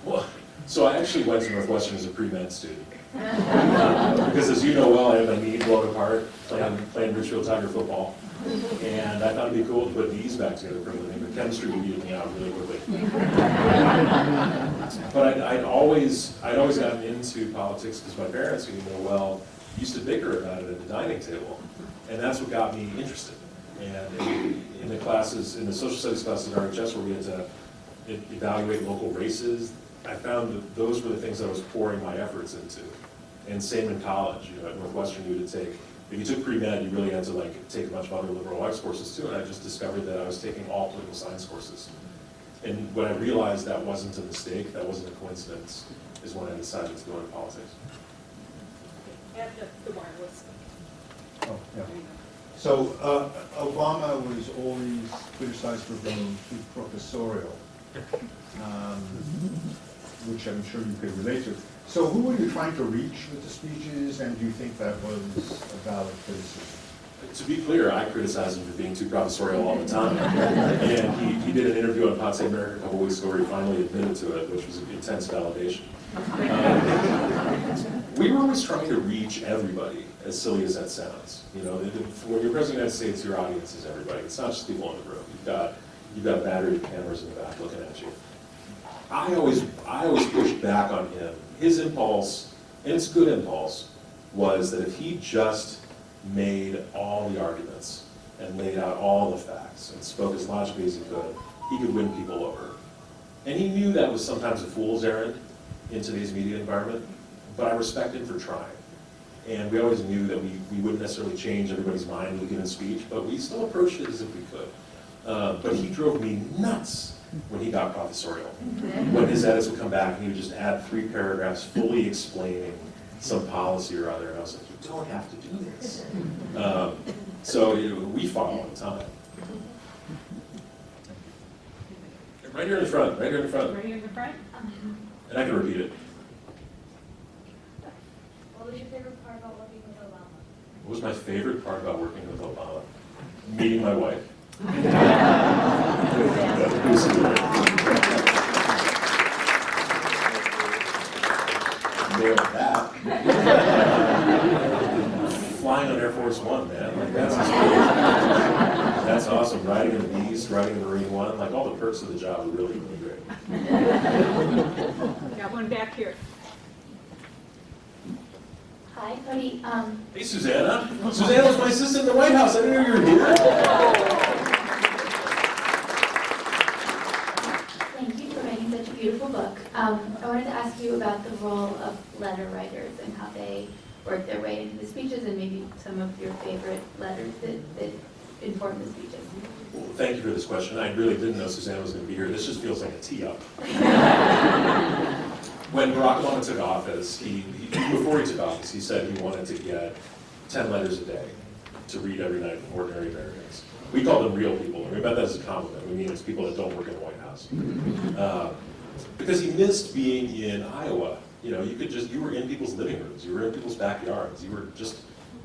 Well, so I actually went to Northwestern as a pre-med student. Because as you know well, I had my knee blown apart playing Ridgefield Tiger football. And I thought it'd be cool to put knees back together for a living, but chemistry would beat me out really quickly. But I'd always gotten into politics because my parents, who you know well, used to bicker about it at the dining table. And that's what got me interested. And in the classes, in the social studies classes at RHS where we had to evaluate local races, I found that those were the things that I was pouring my efforts into. And same in college, you know, at Northwestern you had to take, if you took pre-med, you really had to like take a bunch of other liberal arts courses too, and I just discovered that I was taking all political science courses. And when I realized that wasn't a mistake, that wasn't a coincidence, is when I decided to go into politics. And the wireless. Oh, yeah. So Obama was always criticized for being too professorial, which I'm sure you could relate to. So who were you trying to reach with the speeches, and do you think that was a valid criticism? To be clear, I criticized him for being too professorial all the time. And he did an interview on Pod Save America a couple weeks ago where he finally admitted to it, which was an intense validation. We were always trying to reach everybody, as silly as that sounds. You know, when you're president of the United States, your audience is everybody. It's not just people in the room. You've got battery cameras in the back looking at you. I always pushed back on him. His impulse, and it's good impulse, was that if he just made all the arguments and laid out all the facts and spoke as logically as he could win people over. And he knew that was sometimes a fool's errand in today's media environment, but I respect him for trying. And we always knew that we wouldn't necessarily change everybody's mind with a given speech, but we still approached it as if we could. But he drove me nuts when he got professorial. When his edits would come back and he would just add 3 paragraphs fully explaining some policy or other, and I was like, you don't have to do this. So we fought all the time. Right here in the front, right here in the front. Right here in the front? And I can repeat it. What was your favorite part about working with Obama? What was my favorite part about working with Obama? Meeting my wife. Nailed that. Flying on Air Force One, man. Like, that's awesome. Riding in the Beast, riding in the Marine One, like all the perks of the job are really, really great. Got one back here. Hi, Cody. Hey, Susanna. Susanna was my assistant in the White House. I didn't know you were here. Thank you for writing such a beautiful book. I wanted to ask you about the role of letter writers and how they work their way into the speeches, and maybe some of your favorite letters that inform the speeches. Well, thank you for this question. I really didn't know Susanna was going to be here. This just feels like a tee-up. When Barack Obama took office, before he took office, he said he wanted to get 10 letters a day to read every night from ordinary Americans. We call them real people, and we meant that as a compliment. We mean it's people that don't work in the White House. Because he missed being in Iowa. You know, you were in people's living rooms, you were in people's backyards, you were just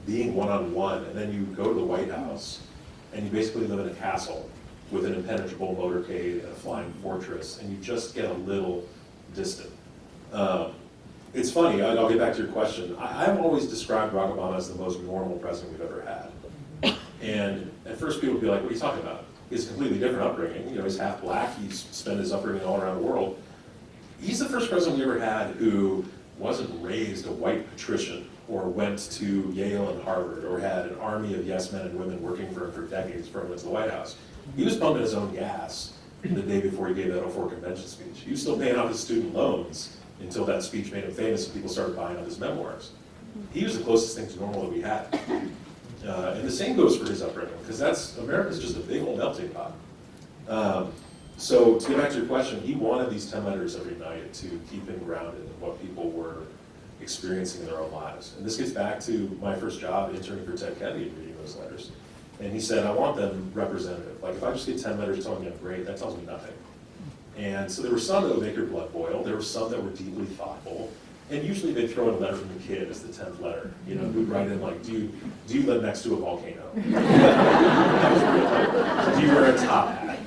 being one-on-one, and then you go to the White House, and you basically live in a castle with an impenetrable motorcade and a flying fortress, and you just get a little distant. It's funny, I'll get back to your question. I've always described Barack Obama as the most normal president we've ever had. And at first people would be like, what are you talking about? He has a completely different upbringing. You know, he's half black, he's spent his upbringing all around the world. He's the first president we ever had who wasn't raised a white patrician or went to Yale and Harvard or had an army of yes men and women working for him for decades before he went to the White House. He was pumping his own gas the day before he gave that 04 convention speech. He was still paying off his student loans until that speech made him famous and people started buying up his memoirs. He was the closest thing to normal that we had. And the same goes for his upbringing, because America's just a big old melting pot. So to get back to your question, he wanted these 10 letters every night to keep him grounded in what people were experiencing in their own lives. And this gets back to my first job interning for Ted Kennedy and reading those letters. And he said, I want them representative. Like if I just get 10 letters telling me I'm great, that tells me nothing. And so there were some that would make your blood boil, there were some that were deeply thoughtful, and usually they'd throw in a letter from the kid as the 10th letter. You know, who'd write in like, do you live next to a volcano? That was real type. Do you wear a top hat?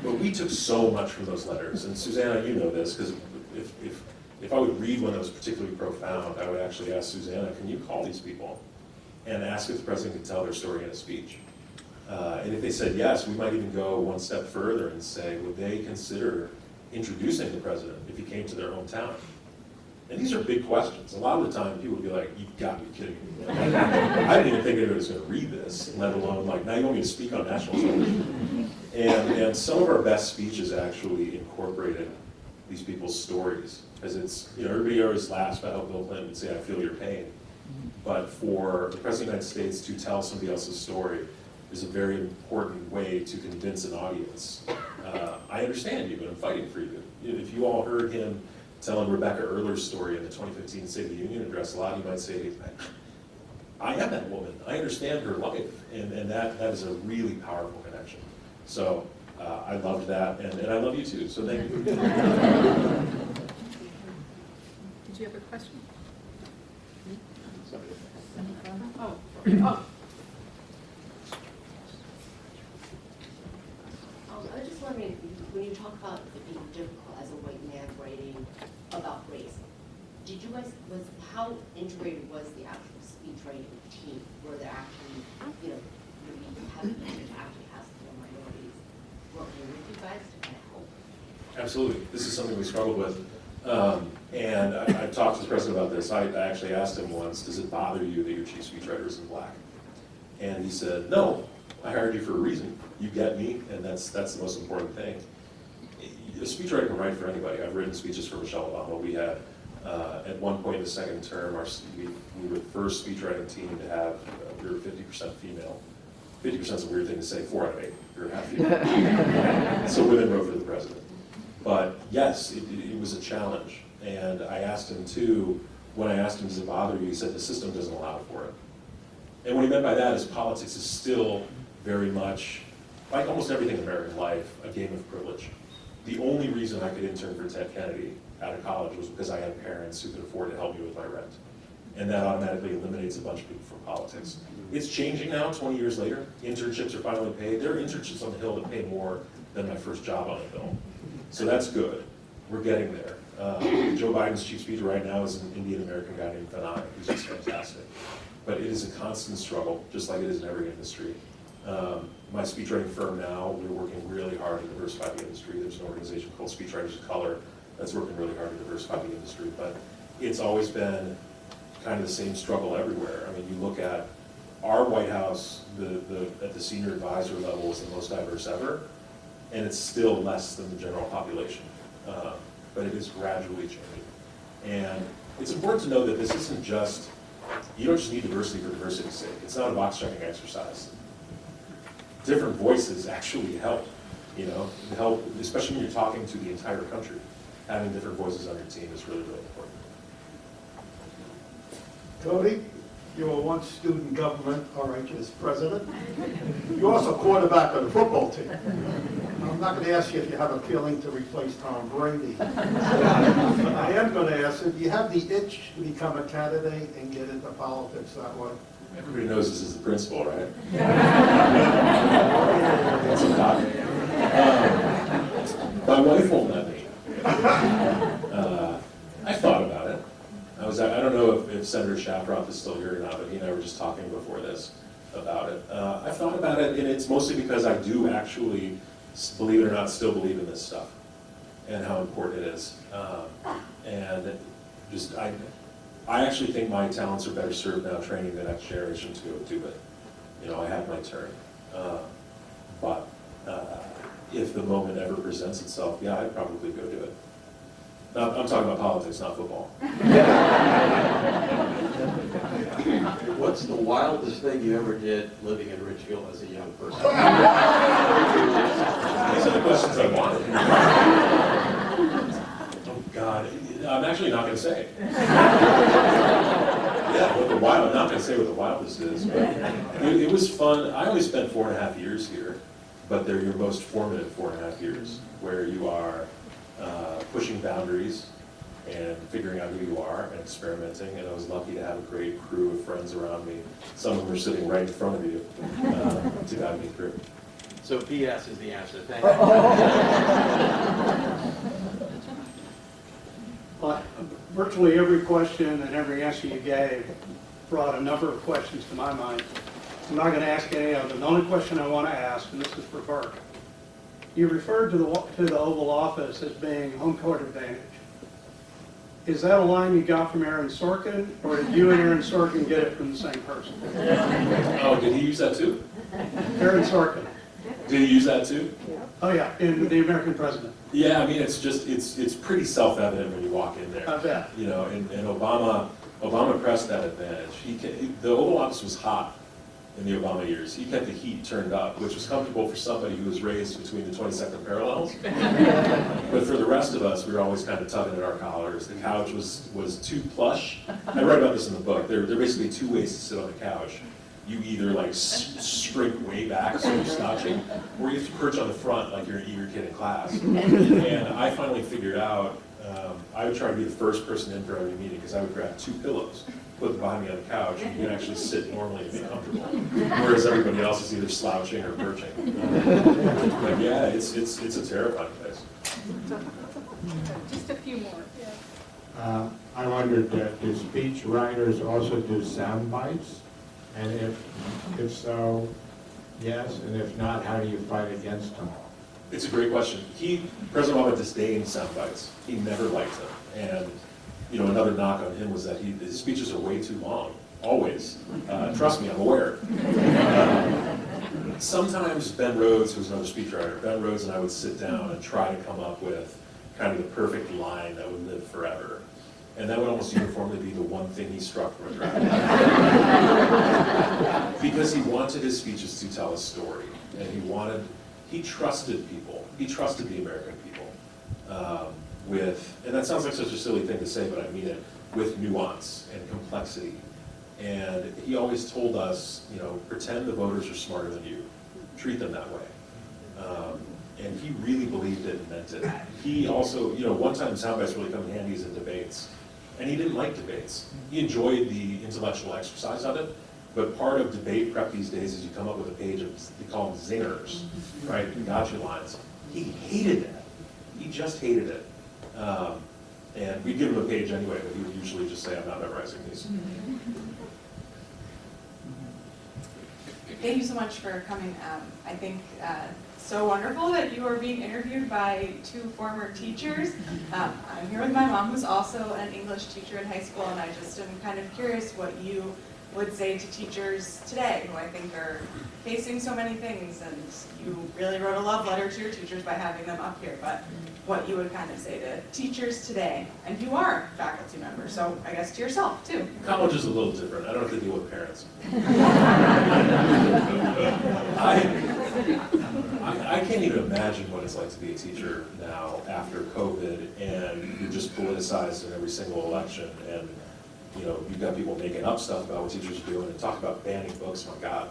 But we took so much from those letters, and Susanna, you know this, because if I would read one that was particularly profound, I would actually ask Susanna, can you call these people and ask if the president could tell their story in a speech? And if they said yes, we might even go one step further and say, would they consider introducing the president if he came to their hometown? And these are big questions. A lot of the time, people would be like, you've got to be kidding me. I didn't even think anybody was going to read this, let alone like, now you want me to speak on national television. And some of our best speeches actually incorporated these people's stories. Because it's, you know, everybody always laughs about how Bill Clinton would say, I feel your pain. But for the President of the United States to tell somebody else's story is a very important way to convince an audience. I understand you, but I'm fighting for you. If you all heard him telling Rebecca Earler's story in the 2015 State of the Union address, a lot of you might say, I am that woman. I understand her life. And that is a really powerful connection. So I loved that, and I love you too, so thank you. Did you have a question? Oh. I was just wondering, when you talk about it being difficult as a white man writing about race, did you guys, how integrated was the actual speech writing team? Were there actually, you know, maybe having to actually ask the minorities working with you guys to kind of help? Absolutely. This is something we struggled with. And I've talked to the president about this. I actually asked him once, does it bother you that your chief speechwriter is in black? And he said, no, I hired you for a reason. You get me, and that's the most important thing. A speechwriter can write for anybody. I've written speeches for Michelle Obama. We had, at one point in the second term, we were the first speechwriting team to have, we were 50% female. 50% is a weird thing to say, 4 out of 8, we were half female. So women wrote for the president. But yes, it was a challenge. And I asked him too, when I asked him, does it bother you? He said the system doesn't allow for it. And what he meant by that is politics is still very much, like almost everything in American life, a game of privilege. The only reason I could intern for Ted Kennedy out of college was because I had parents who could afford to help me with my rent. And that automatically eliminates a bunch of people from politics. It's changing now, 20 years later. Internships are finally paid. There are internships on the Hill that pay more than my first job on the Hill. So that's good. We're getting there. Joe Biden's chief speaker right now is an Indian American guy named Vinay, who's just fantastic. But it is a constant struggle, just like it is in every industry. My speechwriting firm now, we're working really hard to diversify the industry. There's an organization called Speechwriters of Color that's working really hard to diversify the industry. But it's always been kind of the same struggle everywhere. I mean, you look at our White House, at the senior advisor level is the most diverse ever, and it's still less than the general population. But it is gradually changing. And it's important to know that this isn't just, you don't just need diversity for diversity's sake. It's not a box checking exercise. Different voices actually help, you know, help, especially when you're talking to the entire country. Having different voices on your team is really, really important. Cody, you were once student government, all right, you're president. You're also quarterback of the football team. I'm not going to ask you if you have a feeling to replace Tom Brady. I am going to ask you, do you have the itch to become a candidate and get into politics that way? Everybody knows this is the principal, right? That's a doctor. My wife won't let me. I thought about it. I don't know if Senator Shafroth is still here or not, but he and I were just talking before this about it. I thought about it, and it's mostly because I do actually, believe it or not, still believe in this stuff and how important it is. And just, I actually think my talents are better served now training the next generation to go do it. You know, I have my turn. But if the moment ever presents itself, yeah, I'd probably go do it. Now, I'm talking about politics, not football. What's the wildest thing you ever did living in Ridgefield as a young person? These are the questions I wanted. Oh, God. I'm actually not going to say. Yeah, I'm not going to say what the wildest is, but it was fun. I only spent 4.5 years here, but they're your most formative 4.5 years, where you are pushing boundaries and figuring out who you are and experimenting. And I was lucky to have a great crew of friends around me. Some of them were sitting right in front of you to guide me through. So PS is the answer. Thank you. Virtually every question and every answer you gave brought a number of questions to my mind. I'm not going to ask any of them. The only question I want to ask, and this is for Burke. You referred to the Oval Office as being home court advantage. Is that a line you got from Aaron Sorkin, or did you and Aaron Sorkin get it from the same person? Oh, did he use that too? Aaron Sorkin. Did he use that too? Oh yeah, in The American President. Yeah, I mean, it's pretty self-evident when you walk in there. I bet. You know, and Obama pressed that advantage. The Oval Office was hot in the Obama years. He kept the heat turned up, which was comfortable for somebody who was raised between the 22nd parallels. But for the rest of us, we were always kind of tugging at our collars. The couch was too plush. I write about this in the book. There are basically two ways to sit on the couch. You either like shrink way back so you're slouching, or you have to perch on the front like you're an eager kid in class. And I finally figured out, I would try to be the first person in for every meeting because I would grab 2 pillows, put them behind me on the couch, and you can actually sit normally and be comfortable. Whereas everybody else is either slouching or perching. But yeah, it's a terrifying place. Just a few more. I wondered, do speech writers also do sound bites? And if so, yes, and if not, how do you fight against them? It's a great question. President Obama disdained sound bites. He never liked them. And you know, another knock on him was that his speeches are way too long, always. Trust me, I'm aware. Sometimes Ben Rhodes, who's another speechwriter, Ben Rhodes and I would sit down and try to come up with kind of the perfect line that would live forever. And that would almost uniformly be the one thing he struck from a draft. Because he wanted his speeches to tell a story. And he trusted people. He trusted the American people. And that sounds like such a silly thing to say, but I mean it, with nuance and complexity. And he always told us, you know, pretend the voters are smarter than you. Treat them that way. And he really believed it and meant it. He also, you know, one time sound bites really come in handy is in debates. And he didn't like debates. He enjoyed the intellectual exercise of it, but part of debate prep these days is you come up with a page of, they call them zingers, right, gotcha lines. He hated that. He just hated it. And we'd give him a page anyway, but he would usually just say, I'm not memorizing these. Thank you so much for coming. I think so wonderful that you are being interviewed by 2 former teachers. I'm here with my mom, who's also an English teacher in high school, and I just am kind of curious what you would say to teachers today, who I think are facing so many things, and you really wrote a love letter to your teachers by having them up here, but what you would kind of say to teachers today, and you are a faculty member, so I guess to yourself too. College is a little different. I don't have to deal with parents. I can't even imagine what it's like to be a teacher now after COVID, and you're just politicized in every single election, and you know, you've got people making up stuff about what teachers are doing and talk about banning books, my God.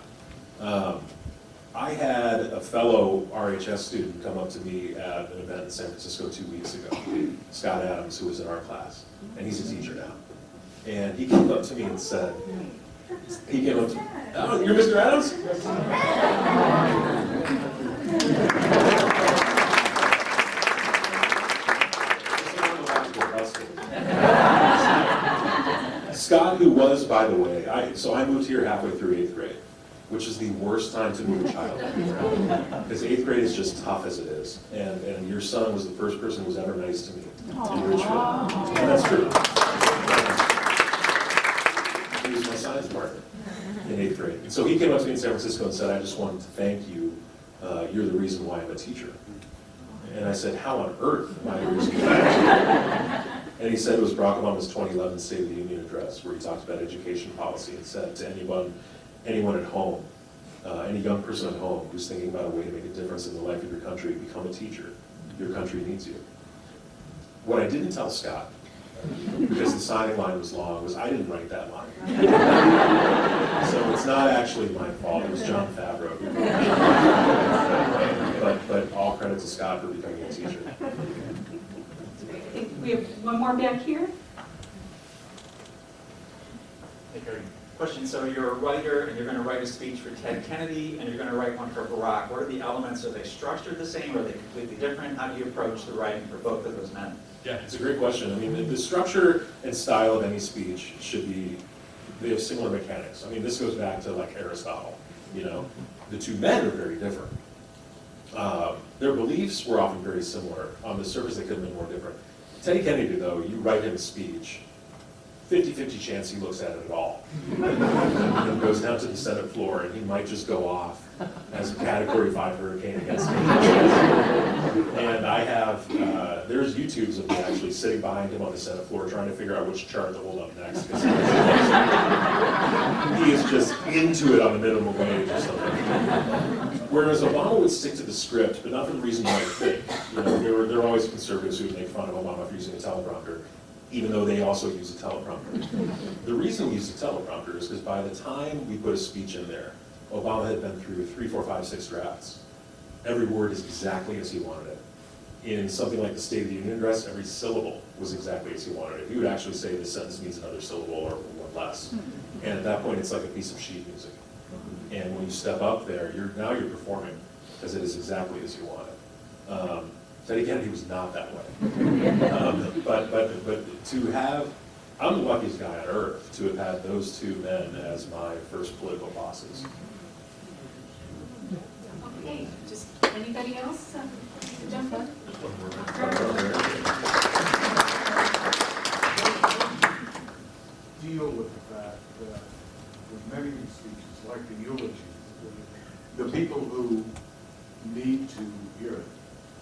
I had a fellow RHS student come up to me at an event in San Francisco 2 weeks ago, Scott Adams, who was in our class, and he's a teacher now. And he came up to me and said, oh, you're Mr. Adams? Scott, who was, by the way, I moved here halfway through 8th grade, which is the worst time to move a child. Because 8th grade is just tough as it is. And your son was the first person who was ever nice to me in Ridgefield. And that's true. He was my science partner in 8th grade. And so he came up to me in San Francisco and said, I just wanted to thank you. You're the reason why I'm a teacher. And I said, how on earth am I the reason why I'm a teacher? And he said it was Barack Obama's 2011 State of the Union address, where he talked about education policy and said to anyone at home, any young person at home who's thinking about a way to make a difference in the life of your country, become a teacher. Your country needs you. What I didn't tell Scott because the signing line was long, was I didn't write that line. So it's not actually my fault, it was John Favreau. who wrote it. But all credit to Scott for becoming a teacher. I think we have one more back here. Hey, Cody. Question, so you're a writer and you're going to write a speech for Ted Kennedy and you're going to write one for Barack. What are the elements? Are they structured the same? Are they completely different? How do you approach the writing for both of those men? Yeah, it's a great question. I mean, the structure and style of any speech should be, they have similar mechanics. I mean, this goes back to like Aristotle, you know. The two men are very different. Their beliefs were often very similar. On the surface, they could have been more different. Teddy Kennedy, though, you write him a speech, 50-50 chance he looks at it at all. And goes down to the Senate floor, and he might just go off as a Category 5 hurricane against me. And I have, there's YouTubes of me actually sitting behind him on the Senate floor trying to figure out which chart to hold up next. He is just into it on the minimum wage or something. Whereas Obama would stick to the script, but not for the reason you might think. You know, there are always conservatives who would make fun of Obama for using a teleprompter, even though they also use a teleprompter. The reason we use a teleprompter is because by the time we put a speech in there, Obama had been through 3, 4, 5, 6 drafts. Every word is exactly as he wanted it. In something like the State of the Union address, every syllable was exactly as he wanted it. He would actually say the sentence needs another syllable or one less. And at that point, it's like a piece of sheet music. And when you step up there, now you're performing because it is exactly as you want it. Teddy Kennedy was not that way. But to have, I'm the luckiest guy on earth to have had those two men as my first political bosses. Okay, just anybody else jump in? Deal with the fact that with many of these speeches, like the eulogy, the people who need to hear it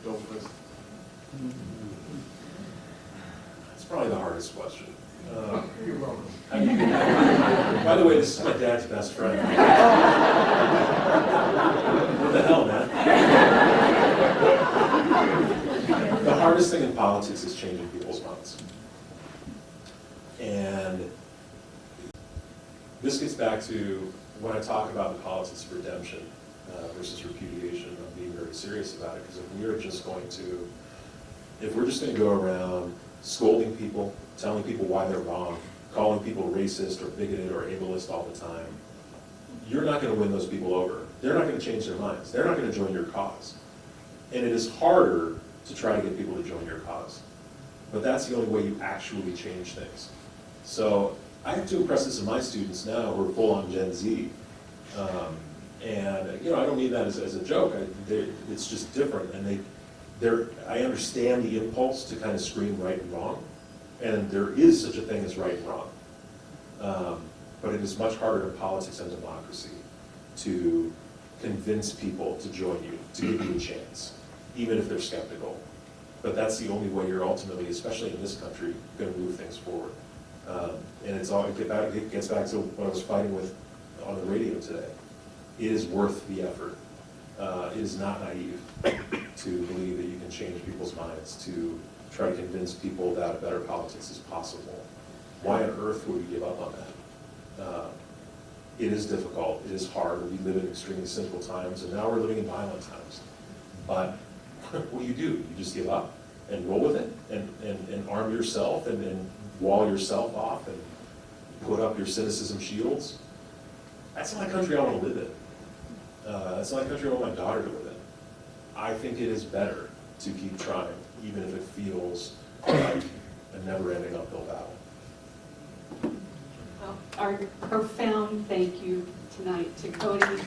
don't listen. It's probably the hardest question. You're welcome. By the way, this is my dad's best friend. What the hell, man? The hardest thing in politics is changing people's minds. And this gets back to when I talk about the politics of redemption versus repudiation. I'm being very serious about it, because if we're just going to go around scolding people, telling people why they're wrong, calling people racist or bigoted or ableist all the time, you're not going to win those people over. They're not going to change their minds. They're not going to join your cause. And it is harder to try to get people to join your cause. But that's the only way you actually change things. So I have to impress this in my students now who are full on Gen Z. And you know, I don't mean that as a joke. It's just different. And I understand the impulse to kind of scream right and wrong. And there is such a thing as right and wrong. But it is much harder in politics and democracy to convince people to join you, to give you a chance, even if they're skeptical. But that's the only way you're ultimately, especially in this country, going to move things forward. And it gets back to what I was fighting with on the radio today. It is worth the effort. It is not naive to believe that you can change people's minds, to try to convince people that a better politics is possible. Why on earth would we give up on that? It is difficult, it is hard, we live in extremely cynical times, and now we're living in violent times. But what do? You just give up and roll with it, and arm yourself, and wall yourself off, and put up your cynicism shields. That's not a country I want to live in. That's not a country I want my daughter to live in. I think it is better to keep trying, even if it feels like a never-ending uphill battle. Well, our profound thank you tonight to Cody.